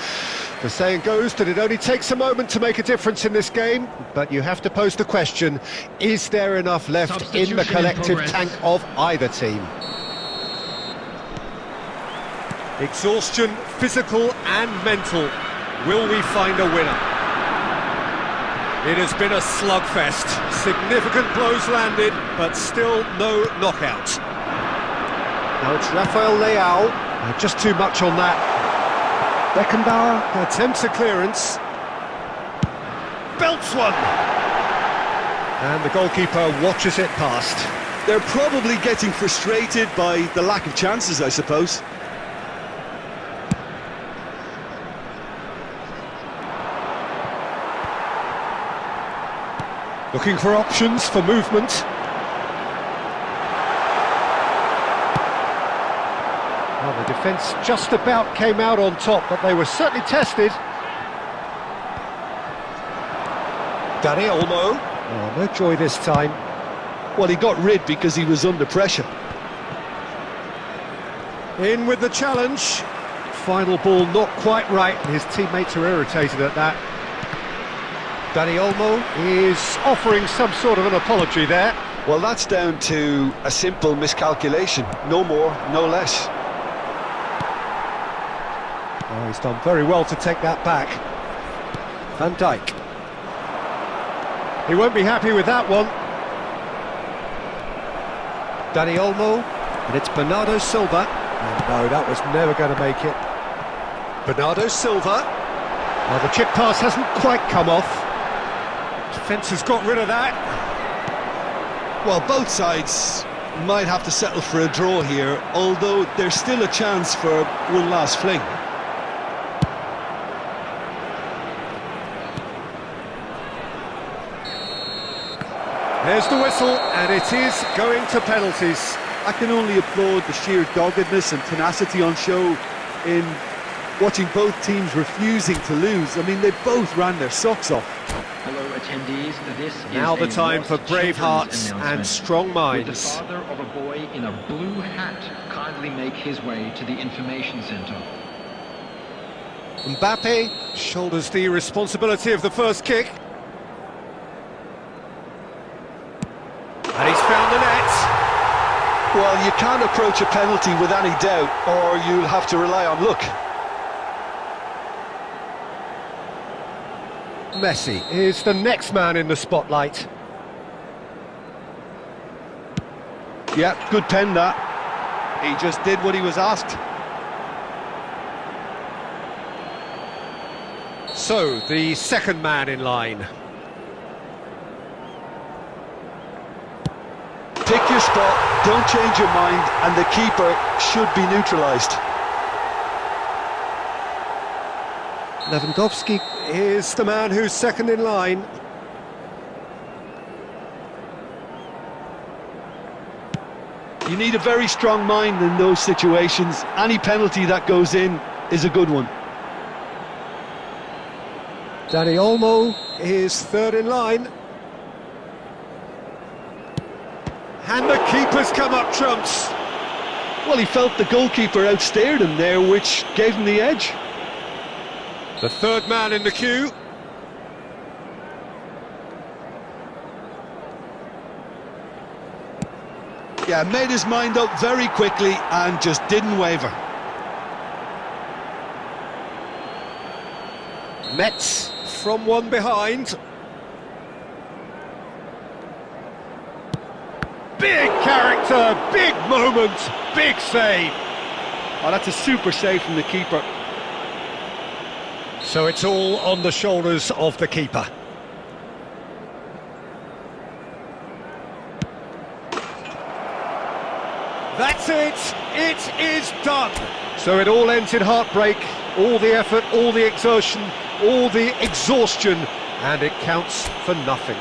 [SPEAKER 1] The saying goes that it only takes a moment to make a difference in this game, but you have to pose the question, is there enough left in the collective tank of either team? Exhaustion, physical and mental. Will we find a winner? It has been a slugfest. Significant blows landed, but still no knockout. Now it's Rafael Leao. Just too much on that. Beckenbauer attempts a clearance. Belts one! And the goalkeeper watches it past.
[SPEAKER 2] They're probably getting frustrated by the lack of chances, I suppose.
[SPEAKER 1] Looking for options for movement. Well, the defence just about came out on top, but they were certainly tested. Dani Olmo. Oh, no joy this time.
[SPEAKER 2] Well, he got rid because he was under pressure.
[SPEAKER 1] In with the challenge. Final ball not quite right, and his teammates are irritated at that. Dani Olmo is offering some sort of an apology there.
[SPEAKER 2] Well, that's down to a simple miscalculation. No more, no less.
[SPEAKER 1] Oh, he's done very well to take that back. Van Dijk. He won't be happy with that one. Dani Olmo, and it's Bernardo Silva. Oh, no, that was never going to make it. Bernardo Silva. Well, the chip pass hasn't quite come off. Defence has got rid of that.
[SPEAKER 2] Well, both sides might have to settle for a draw here, although there's still a chance for one last fling.
[SPEAKER 1] There's the whistle, and it is going to penalties.
[SPEAKER 2] I can only applaud the sheer doggedness and tenacity on show in watching both teams refusing to lose. I mean, they both ran their socks off.
[SPEAKER 4] Hello, attendees. This
[SPEAKER 1] Now
[SPEAKER 4] is
[SPEAKER 1] the
[SPEAKER 4] a
[SPEAKER 1] time for
[SPEAKER 4] Lost
[SPEAKER 1] brave
[SPEAKER 4] Children's
[SPEAKER 1] hearts
[SPEAKER 4] announcement.
[SPEAKER 1] and strong minds.
[SPEAKER 4] Would the father of a boy in a blue hat kindly make his way to the information centre?
[SPEAKER 1] Mbappe shoulders the responsibility of the first kick. And he's found the net.
[SPEAKER 2] Well, you can't approach a penalty with any doubt, or you'll have to rely on luck.
[SPEAKER 1] Messi is the next man in the spotlight.
[SPEAKER 2] Yeah, good pen that. He just did what he was asked.
[SPEAKER 1] So, the second man in line.
[SPEAKER 2] Pick your spot, don't change your mind, and the keeper should be neutralised.
[SPEAKER 1] Lewandowski is the man who's second in line.
[SPEAKER 2] You need a very strong mind in those situations. Any penalty that goes in is a good one.
[SPEAKER 1] Dani Olmo is third in line. And the keeper's come up trumps.
[SPEAKER 2] Well, he felt the goalkeeper outstared him there, which gave him the edge.
[SPEAKER 1] The third man in the queue.
[SPEAKER 2] Yeah, made his mind up very quickly and just didn't waver.
[SPEAKER 1] Metz from one behind. Big character, big moment, big save.
[SPEAKER 2] Oh, that's a super save from the keeper.
[SPEAKER 1] So it's all on the shoulders of the keeper. That's it, it is done. So it all ends in heartbreak, all the effort, all the exertion, all the exhaustion, and it counts for nothing.